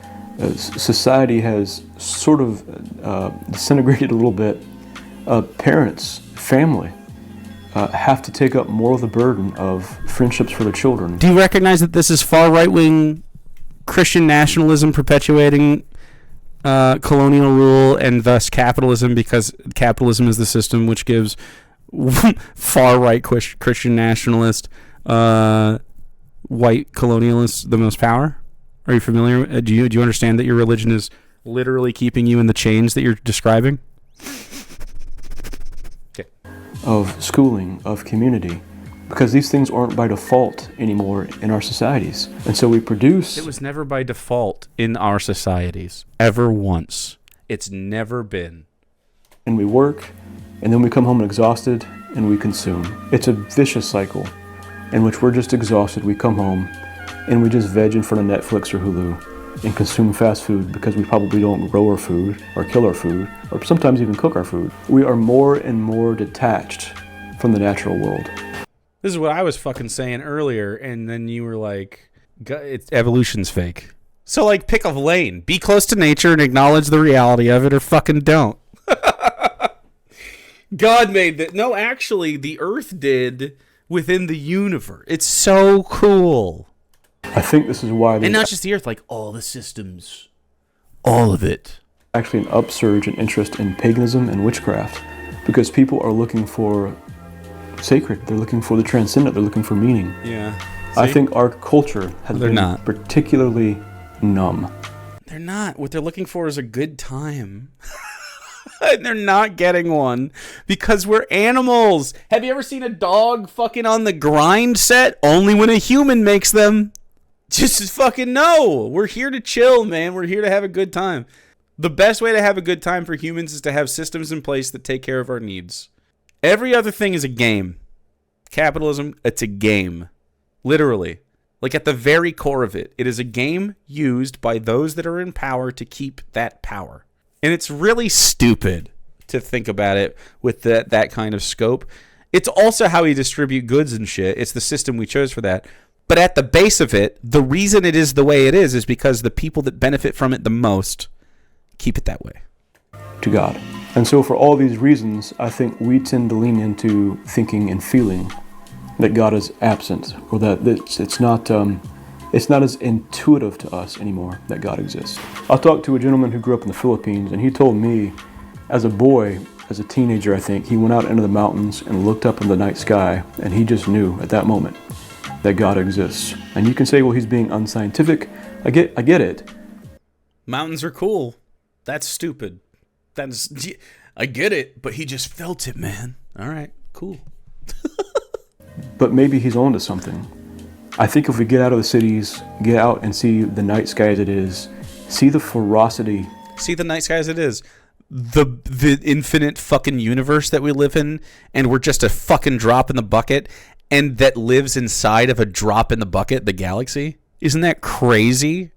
society has sort of disintegrated a little bit, parents, family, have to take up more of the burden of friendships for their children. Do you recognize that this is far right-wing Christian nationalism perpetuating colonial rule and thus capitalism, because capitalism is the system which gives far-right Christian nationalist white colonialists the most power? Are you familiar? Do you understand that your religion is literally keeping you in the chains that you're describing? Okay. Of schooling, of community, because these things aren't by default anymore in our societies. And so we produce... It was never by default in our societies, ever once. It's never been. And we work, and then we come home exhausted, and we consume. It's a vicious cycle in which we're just exhausted, we come home, and we just veg in front of Netflix or Hulu and consume fast food because we probably don't grow our food or kill our food or sometimes even cook our food. We are more and more detached from the natural world. This is what I was fucking saying earlier, and then you were like, evolution's fake. So, like, pick a lane. Be close to nature and acknowledge the reality of it, or fucking don't. God made that. No, actually, the Earth did within the universe. It's so cool. I think this is why... And not just the Earth, like all the systems. All of it. Actually an upsurge in interest in paganism and witchcraft, because people are looking for sacred. They're looking for the transcendent. They're looking for meaning. Yeah. I think our culture has been particularly numb. They're not. What they're looking for is a good time. And they're not getting one because we're animals. Have you ever seen a dog fucking on the grind set? Only when a human makes them. Just fucking no. We're here to chill, man. We're here to have a good time. The best way to have a good time for humans is to have systems in place that take care of our needs. Every other thing is a game. Capitalism, it's a game. Literally. Like at the very core of it, it is a game used by those that are in power to keep that power. And it's really stupid to think about it with that kind of scope. It's also how we distribute goods and shit. It's the system we chose for that. But at the base of it, the reason it is the way it is because the people that benefit from it the most keep it that way. To God. And so for all these reasons, I think we tend to lean into thinking and feeling that God is absent, or that it's not as intuitive to us anymore that God exists. I talked to a gentleman who grew up in the Philippines, and he told me as a boy, as a teenager I think, he went out into the mountains and looked up in the night sky, and he just knew at that moment that God exists. And you can say, well, he's being unscientific. I get it. Mountains are cool. That's stupid. I get it, but he just felt it, man. All right, cool. But maybe he's onto something. I think if we get out of the cities, get out and see the night sky as it is, see the ferocity. See the night sky as it is. The infinite fucking universe that we live in, and we're just a fucking drop in the bucket, and that lives inside of a drop in the bucket, the galaxy. Isn't that crazy?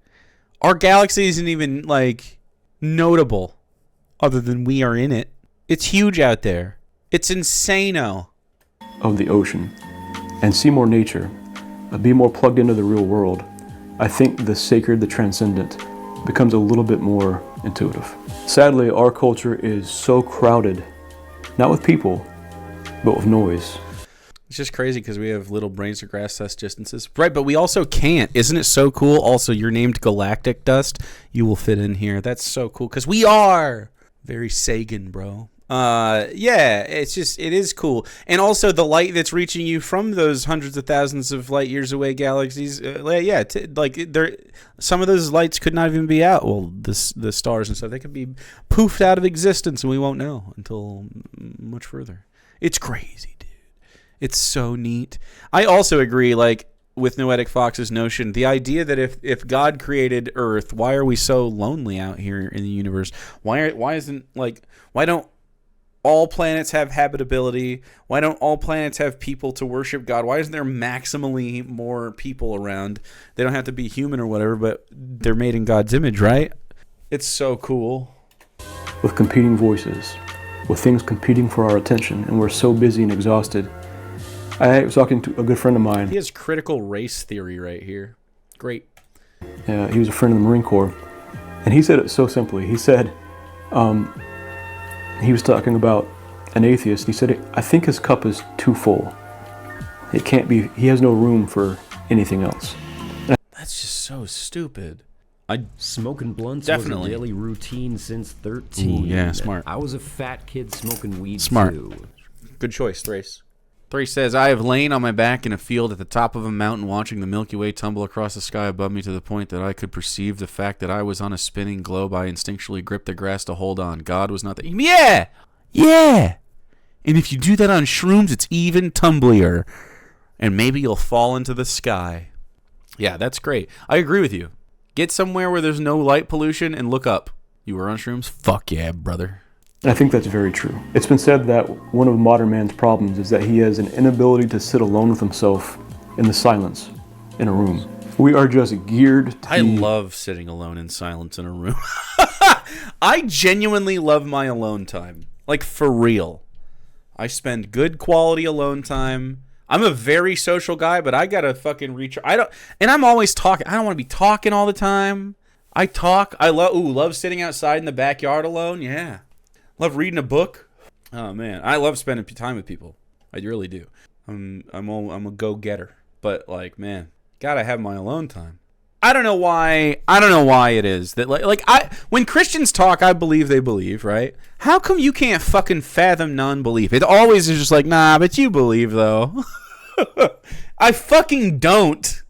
Our galaxy isn't even, like, notable other than we are in it. It's huge out there. It's insano. Of the ocean, and see more nature, be more plugged into the real world, I think the sacred, the transcendent, becomes a little bit more intuitive. Sadly, our culture is so crowded, not with people, but with noise. It's just crazy because we have little brains to grasp such distances. Right, but we also can't. Isn't it so cool? Also, you're named Galactic Dust. You will fit in here. That's so cool because we are very Sagan, bro. Yeah, it is cool. And also the light that's reaching you from those hundreds of thousands of light years away galaxies, some of those lights could not even be out. Well, the stars and stuff, they could be poofed out of existence and we won't know until much further. It's crazy, dude. It's so neat. I also agree, like, with Noetic Fox's notion, the idea that if God created Earth, why are we so lonely out here in the universe? Why don't all planets have habitability? Why don't all planets have people to worship God? Why isn't there maximally more people around? They don't have to be human or whatever, but they're made in God's image, right? It's so cool. With competing voices, with things competing for our attention, and we're so busy and exhausted. I was talking to a good friend of mine. He has critical race theory right here. Great. He was a friend of the Marine Corps, and he said it so simply. He said, he was talking about an atheist. He said, I think his cup is too full. It can't be, he has no room for anything else. That's just so stupid. Smoking blunts Definitely. was a daily routine since 13. Ooh, yeah, smart. I was a fat kid smoking weed Smart. too. Good choice, Thrace. Thrace says, I have lain on my back in a field at the top of a mountain watching the Milky Way tumble across the sky above me to the point that I could perceive the fact that I was on a spinning globe. I instinctually gripped the grass to hold on. God was not there. Yeah! Yeah! And if you do that on shrooms, it's even tumblier. And maybe you'll fall into the sky. Yeah, that's great. I agree with you. Get somewhere where there's no light pollution and look up. You were on shrooms? Fuck yeah, brother. And I think that's very true. It's been said that one of modern man's problems is that he has an inability to sit alone with himself in the silence in a room. We are just geared to I love sitting alone in silence in a room. I genuinely love my alone time. Like, for real. I spend good quality alone time. I'm a very social guy, but I gotta fucking reach. And I'm always talking. I don't want to be talking all the time. I talk. I love sitting outside in the backyard alone. Yeah. Love reading a book. Oh man, I love spending time with people. I really do. I'm a go-getter. But like, man, gotta have my alone time. I don't know why it is that when Christians talk, I believe they believe, right? How come you can't fucking fathom non-belief? It always is just like, nah, but you believe though. I fucking don't.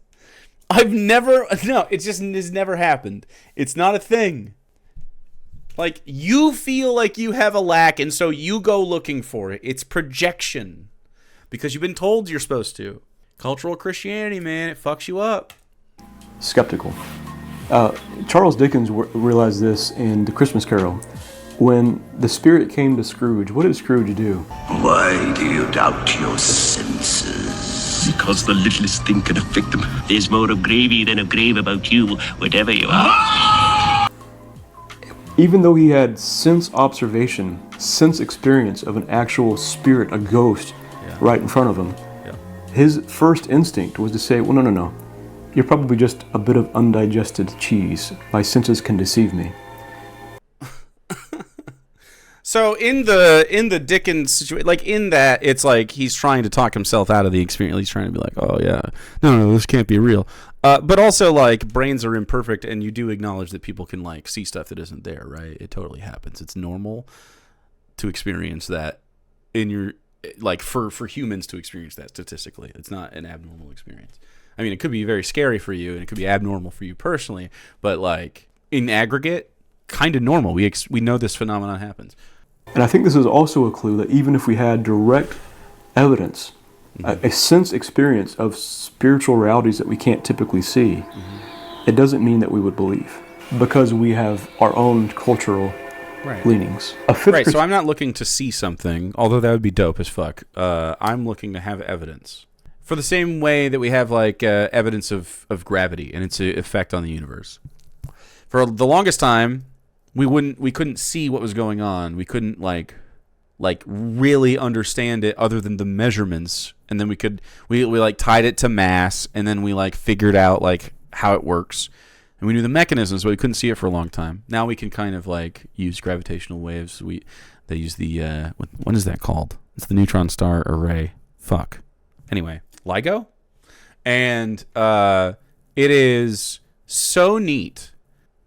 It's never happened. It's not a thing. Like, you feel like you have a lack, and so you go looking for it. It's projection. Because you've been told you're supposed to. Cultural Christianity, man, it fucks you up. skeptical. Charles Dickens realized this in The Christmas Carol. When the spirit came to Scrooge, what did Scrooge do? Why do you doubt your senses? Because the littlest thing can affect them. There's more of gravy than of grave about you, whatever you are. Even though he had sense observation, sense experience of an actual spirit, a ghost, right in front of him, his first instinct was to say, well, no. You're probably just a bit of undigested cheese. My senses can deceive me. So in the Dickens situation, like in that, it's like he's trying to talk himself out of the experience. He's trying to be like, oh yeah, no, this can't be real. But also, like, brains are imperfect, and you do acknowledge that people can like see stuff that isn't there, right? It totally happens. It's normal to experience that in your, like, for humans to experience that statistically. It's not an abnormal experience. I mean, it could be very scary for you, and it could be abnormal for you personally, but like in aggregate, kind of normal. We know this phenomenon happens. And I think this is also a clue that even if we had direct evidence, a sense experience of spiritual realities that we can't typically see, it doesn't mean that we would believe, because we have our own cultural leanings. Right, so I'm not looking to see something, although that would be dope as fuck. I'm looking to have evidence. For the same way that we have like evidence of gravity and its effect on the universe. For the longest time, we couldn't see what was going on. We couldn't like really understand it other than the measurements, and then we like tied it to mass, and then we like figured out like how it works, and we knew the mechanisms, but we couldn't see it for a long time. Now we can kind of like use gravitational waves. They use the what is that called? It's the neutron star array. Fuck. Anyway, LIGO. And it is so neat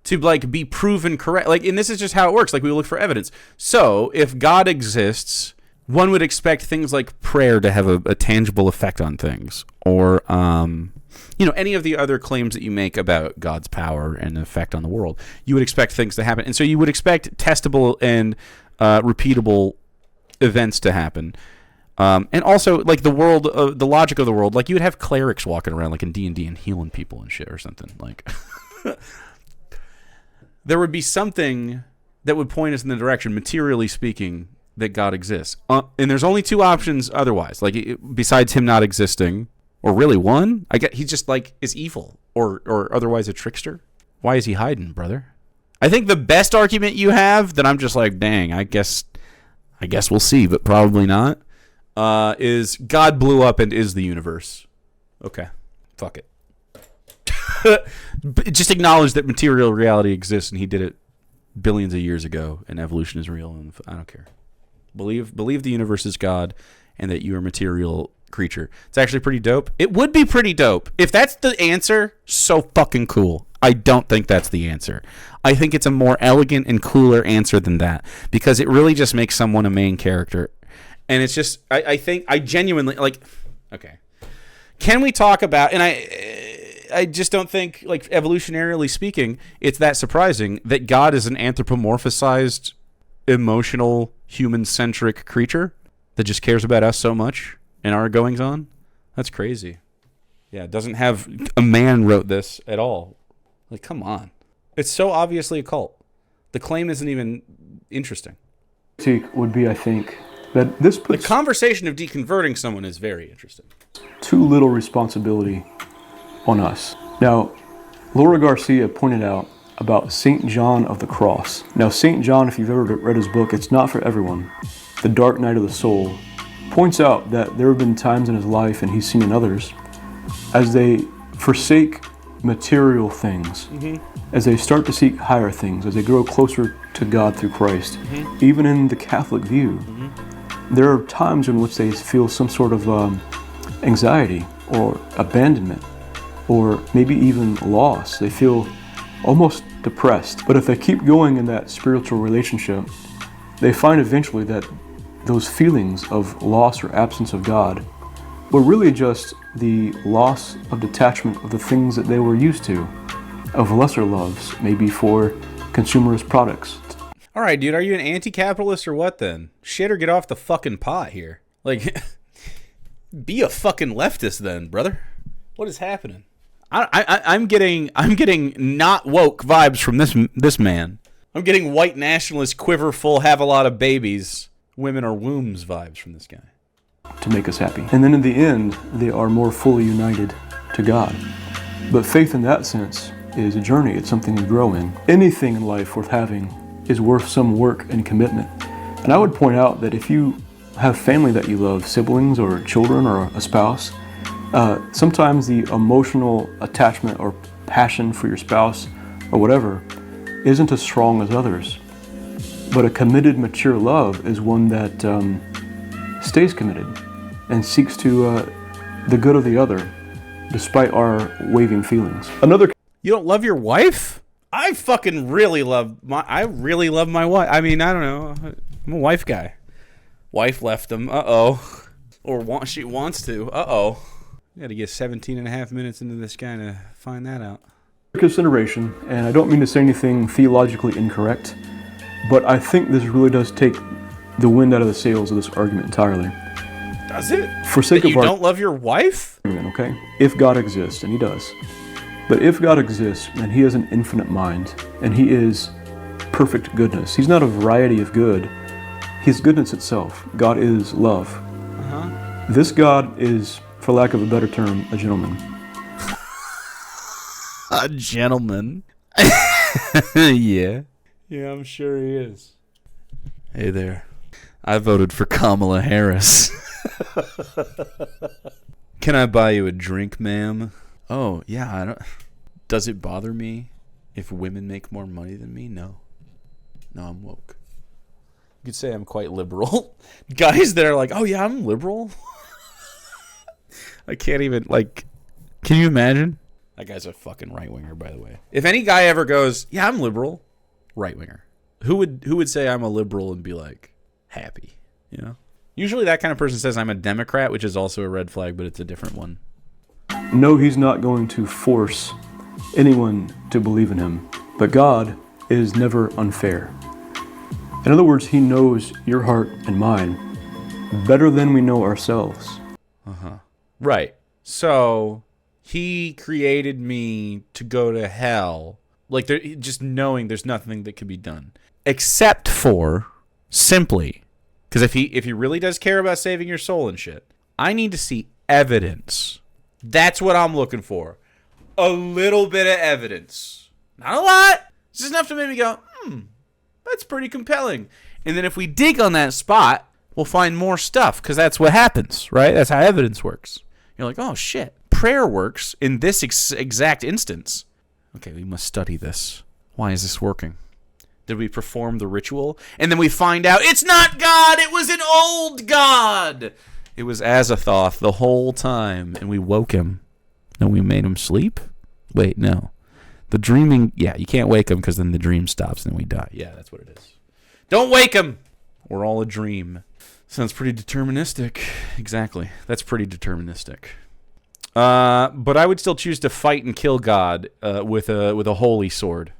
to like be proven correct. Like, and this is just how it works. Like, we look for evidence. So if God exists, one would expect things like prayer to have a tangible effect on things, or any of the other claims that you make about God's power and effect on the world. You would expect things to happen, and so you would expect testable and repeatable events to happen. And also, like, the world, the logic of the world, like, you would have clerics walking around, like, in D&D and healing people and shit or something. Like, there would be something that would point us in the direction, materially speaking, that God exists. And there's only two options otherwise. Like, besides him not existing, or really one, I guess he just, like, is evil, or otherwise a trickster. Why is he hiding, brother? I think the best argument you have, that I'm just like, dang, I guess we'll see, but probably not, is God blew up and is the universe. Okay, fuck it. Just acknowledge that material reality exists, and he did it billions of years ago, and evolution is real, and I don't care. Believe the universe is God, and that you are a material creature. It's actually pretty dope. It would be pretty dope. If that's the answer, so fucking cool. I don't think that's the answer. I think it's a more elegant and cooler answer than that, because it really just makes someone a main character. And it's just, I think, I genuinely, like, okay. Can we talk about, and I just don't think, like, evolutionarily speaking, it's that surprising that God is an anthropomorphized, emotional, human-centric creature that just cares about us so much and our goings-on. That's crazy. Yeah, it doesn't have, a man wrote this at all. Like, come on. It's so obviously a cult. The claim isn't even interesting. Would be, I think, that this puts the conversation of deconverting someone is very interesting. Too little responsibility on us. Now, Laura Garcia pointed out about St. John of the Cross. Now, St. John, if you've ever read his book, it's not for everyone. The Dark Night of the Soul points out that there have been times in his life, and he's seen in others, as they forsake material things, as they start to seek higher things, as they grow closer to God through Christ, even in the Catholic view, there are times in which they feel some sort of anxiety or abandonment, or maybe even loss. They feel almost depressed. But if they keep going in that spiritual relationship, they find eventually that those feelings of loss or absence of God were really just the loss of detachment of the things that they were used to, of lesser loves, maybe for consumerist products. All right, dude, are you an anti-capitalist or what then? Shit or get off the fucking pot here. Like, be a fucking leftist then, brother. What is happening? I'm getting not woke vibes from this man. I'm getting white nationalist, quiverful, have a lot of babies, women are wombs vibes from this guy. To make us happy. And then in the end, they are more fully united to God. But faith in that sense is a journey. It's something you grow in. Anything in life worth having is worth some work and commitment. And I would point out that if you have family that you love, siblings or children or a spouse, sometimes the emotional attachment or passion for your spouse or whatever isn't as strong as others. But a committed, mature love is one that stays committed and seeks to the good of the other, despite our waving feelings. You don't love your wife? I fucking really love my wife. I mean, I don't know. I'm a wife guy. Wife left him. Uh-oh. Or she wants to. Uh-oh. You got to get 17 and a half minutes into this guy to find that out. Consideration, and I don't mean to say anything theologically incorrect, but I think this really does take the wind out of the sails of this argument entirely. Does it? For sake that of you don't love your wife? Okay? If God exists, and he does. But if God exists, and he has an infinite mind, and he is perfect goodness, he's not a variety of good, he's goodness itself. God is love. This God is, for lack of a better term, a gentleman. A gentleman? Yeah. Yeah, I'm sure he is. Hey there. I voted for Kamala Harris. Can I buy you a drink, ma'am? Oh, yeah, I don't... Does it bother me if women make more money than me? No. No, I'm woke. You could say I'm quite liberal. Guys that are like, oh yeah, I'm liberal. I can't even, like, can you imagine? That guy's a fucking right-winger, by the way. If any guy ever goes, yeah, I'm liberal, right-winger. Who would say I'm a liberal and be, like, happy, you know? Usually that kind of person says I'm a Democrat, which is also a red flag, but it's a different one. No, he's not going to force anyone to believe in him. But God is never unfair. In other words, he knows your heart and mine better than we know ourselves. Right. So he created me to go to hell, like just knowing there's nothing that can be done, except for simply, because if he really does care about saving your soul and shit, I need to see evidence. That's what I'm looking for. A little bit of evidence. Not a lot. It's just enough to make me go, that's pretty compelling. And then if we dig on that spot, we'll find more stuff, because that's what happens, right? That's how evidence works. You're like, oh, shit. Prayer works in this exact instance. Okay, we must study this. Why is this working? Did we perform the ritual? And then we find out it's not God. It was an old God. It was Azathoth the whole time, and we woke him. No, we made him sleep? Wait, no. The dreaming, yeah, you can't wake him because then the dream stops and we die. Yeah, that's what it is. Don't wake him! We're all a dream. Sounds pretty deterministic. Exactly. That's pretty deterministic. But I would still choose to fight and kill God with a holy sword.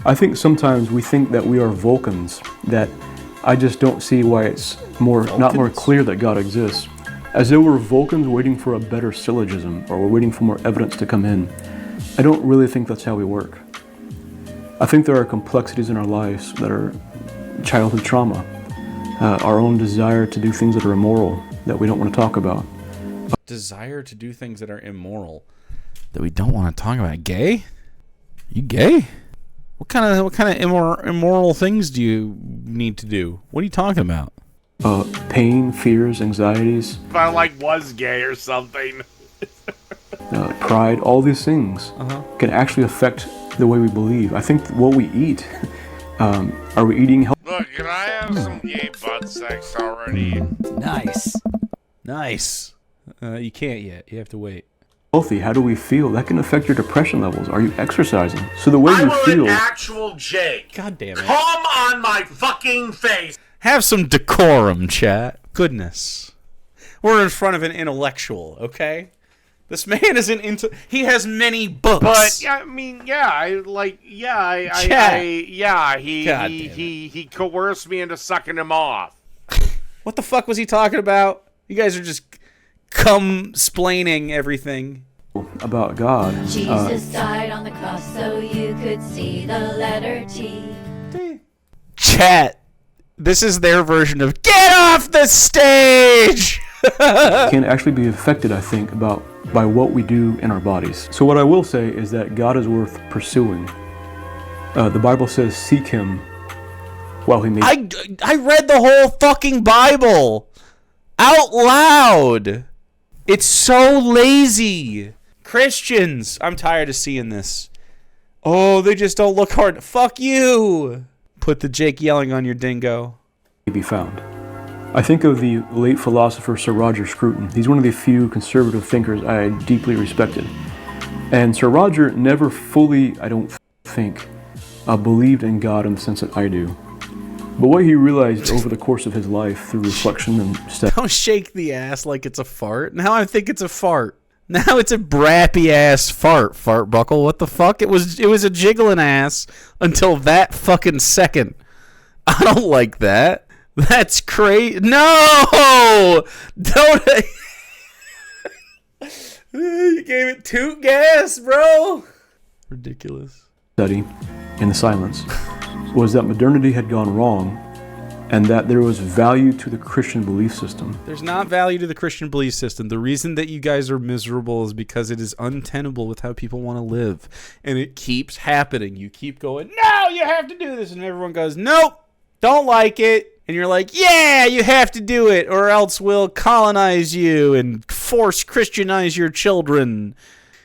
I think sometimes we think that we are Vulcans, that I just don't see why it's not more clear that God exists. As though we're Vulcans waiting for a better syllogism, or we're waiting for more evidence to come in. I don't really think that's how we work. I think there are complexities in our lives that are childhood trauma, our own desire to do things that are immoral that we don't want to talk about. Desire to do things that are immoral that we don't want to talk about. Gay? You gay? What kind of immoral things do you need to do? What are you talking about? Pain, fears, anxieties. If I was gay or something. Pride, all these things can actually affect the way we believe. I think what we eat, are we eating healthy? Look, can I have some gay butt sex already? Nice. You can't yet. You have to wait. Healthy? How do we feel? That can affect your depression levels. Are you exercising? So the way you feel. An actual Jake. God damn it. Come on my fucking face. Have some decorum, chat. Goodness. We're in front of an intellectual, okay? This man is he has many books. But I mean, he coerced me into sucking him off. What the fuck was he talking about? You guys are just splaining everything about God. Jesus died on the cross so you could see the letter T. Chat. This is their version of get off the stage. Can actually be affected, I think, by what we do in our bodies. So what I will say is that God is worth pursuing. The Bible says, seek him while he may... I read the whole fucking Bible out loud. It's so lazy. Christians, I'm tired of seeing this. Oh, they just don't look hard. Fuck you. Put the Jake yelling on your dingo. ...be found. I think of the late philosopher Sir Roger Scruton. He's one of the few conservative thinkers I deeply respected. And Sir Roger never fully, I don't think, believed in God in the sense that I do. But what he realized over the course of his life through reflection and study... Don't shake the ass like it's a fart. Now I think it's a fart. Now it's a brappy ass fart, fart buckle. What the fuck? It was a jiggling ass until that fucking second. I don't like that. That's crazy. No! Don't. You gave it toot gas, bro. Ridiculous. Study in the silence was that modernity had gone wrong and that there was value to the Christian belief system. There's not value to the Christian belief system. The reason that you guys are miserable is because it is untenable with how people want to live. And it keeps happening. You keep going, no, you have to do this. And everyone goes, nope, don't like it. And you're like, yeah, you have to do it, or else we'll colonize you and force Christianize your children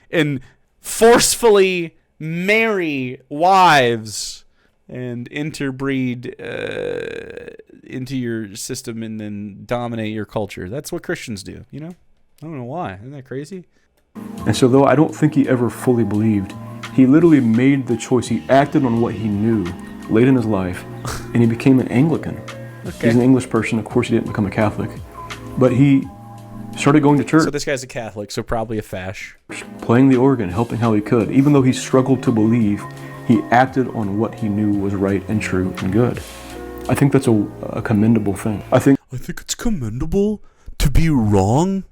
and forcefully marry wives and interbreed into your system and then dominate your culture. That's what Christians do, you know? I don't know why. Isn't that crazy? And so though I don't think he ever fully believed, he literally made the choice. He acted on what he knew late in his life, and he became an Anglican. Okay. He's an English person. Of course, he didn't become a Catholic. But he started going to church. So this guy's a Catholic, so probably a fash. Playing the organ, helping how he could. Even though he struggled to believe, he acted on what he knew was right and true and good. I think that's a commendable thing. I think it's commendable to be wrong.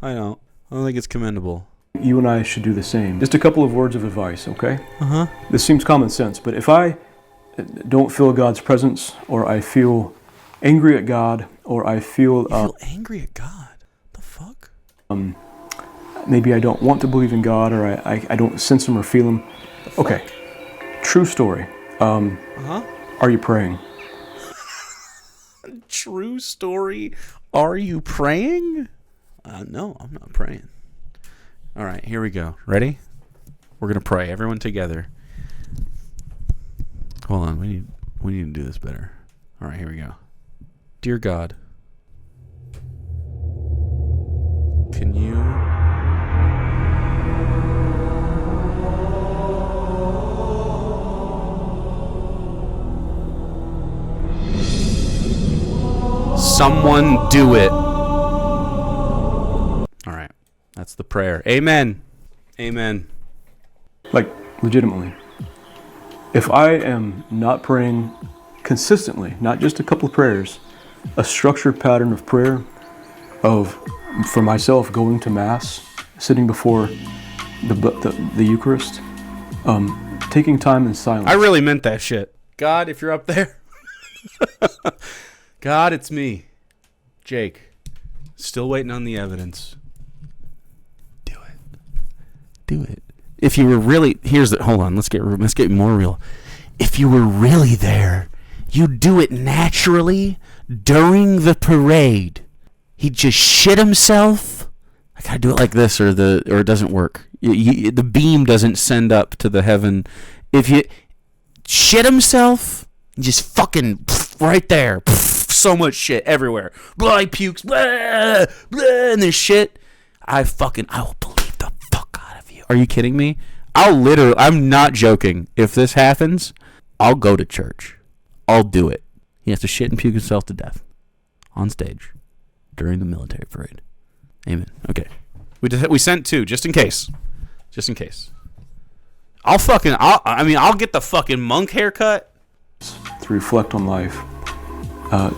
I don't think it's commendable. You and I should do the same. Just a couple of words of advice, okay? Uh-huh. This seems common sense, but if I don't feel God's presence, or I feel angry at God, or I feel... You feel angry at God? The fuck? Maybe I don't want to believe in God, or I don't sense Him or feel Him. Okay, true story. Are you praying? True story. Are you praying? No, I'm not praying. All right, here we go. Ready? We're gonna pray. Everyone together. Hold on. We need to do this better. All right, here we go. Dear God, can you someone do it? All right. That's the prayer. Amen. Amen. Like, legitimately. If I am not praying consistently, not just a couple of prayers, a structured pattern of prayer, for myself, going to Mass, sitting before the Eucharist, taking time in silence. I really meant that shit. God, if you're up there. God, it's me. Jake. Still waiting on the evidence. Do it. If you were really... Hold on. Let's get more real. If you were really there, you'd do it naturally during the parade. He'd just shit himself. I gotta do it like this, or it doesn't work. The beam doesn't send up to the heaven. If you shit himself, just fucking right there. So much shit everywhere. Blah, he pukes. Blah, blah, and there's shit. I will believe the fuck out of you. Are you kidding me? I'm not joking. If this happens, I'll go to church. I'll do it. He has to shit and puke himself to death on stage during the military parade. Amen. Okay. We sent 2 just in case. Just in case. I'll get the fucking monk haircut. To reflect on life,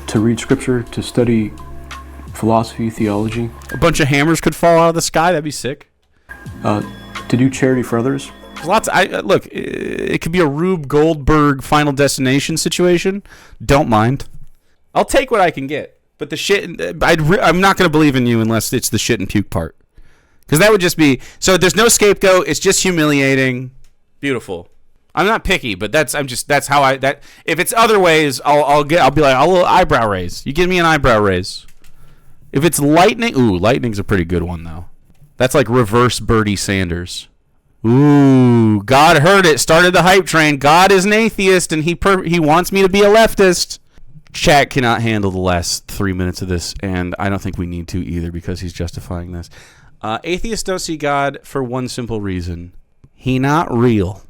to read scripture, to study philosophy, theology. A bunch of hammers could fall out of the sky. That'd be sick. To do charity for others. Look, it could be a Rube Goldberg Final Destination situation. Don't mind. I'll take what I can get. But the shit, I'm not going to believe in you unless it's the shit and puke part. Because that would just be, so there's no scapegoat. It's just humiliating. Beautiful. I'm not picky, but that's how if it's other ways, I'll be like, a little eyebrow raise. You give me an eyebrow raise. If it's lightning, lightning's a pretty good one though. That's like reverse Bernie Sanders. Ooh, God heard it, started the hype train. God is an atheist, and he wants me to be a leftist. Chat cannot handle the last 3 minutes of this, and I don't think we need to either because he's justifying this. Atheists don't see God for one simple reason. He not real.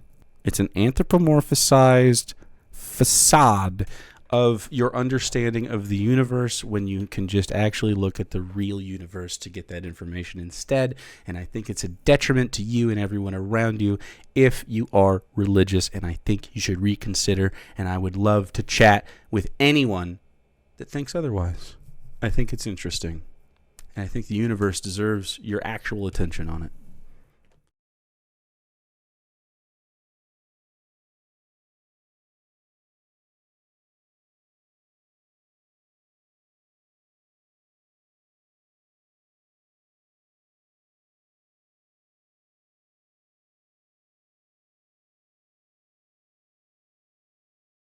It's an anthropomorphized facade of your understanding of the universe when you can just actually look at the real universe to get that information instead. And I think it's a detriment to you and everyone around you if you are religious, and I think you should reconsider, and I would love to chat with anyone that thinks otherwise. I think it's interesting, and I think the universe deserves your actual attention on it.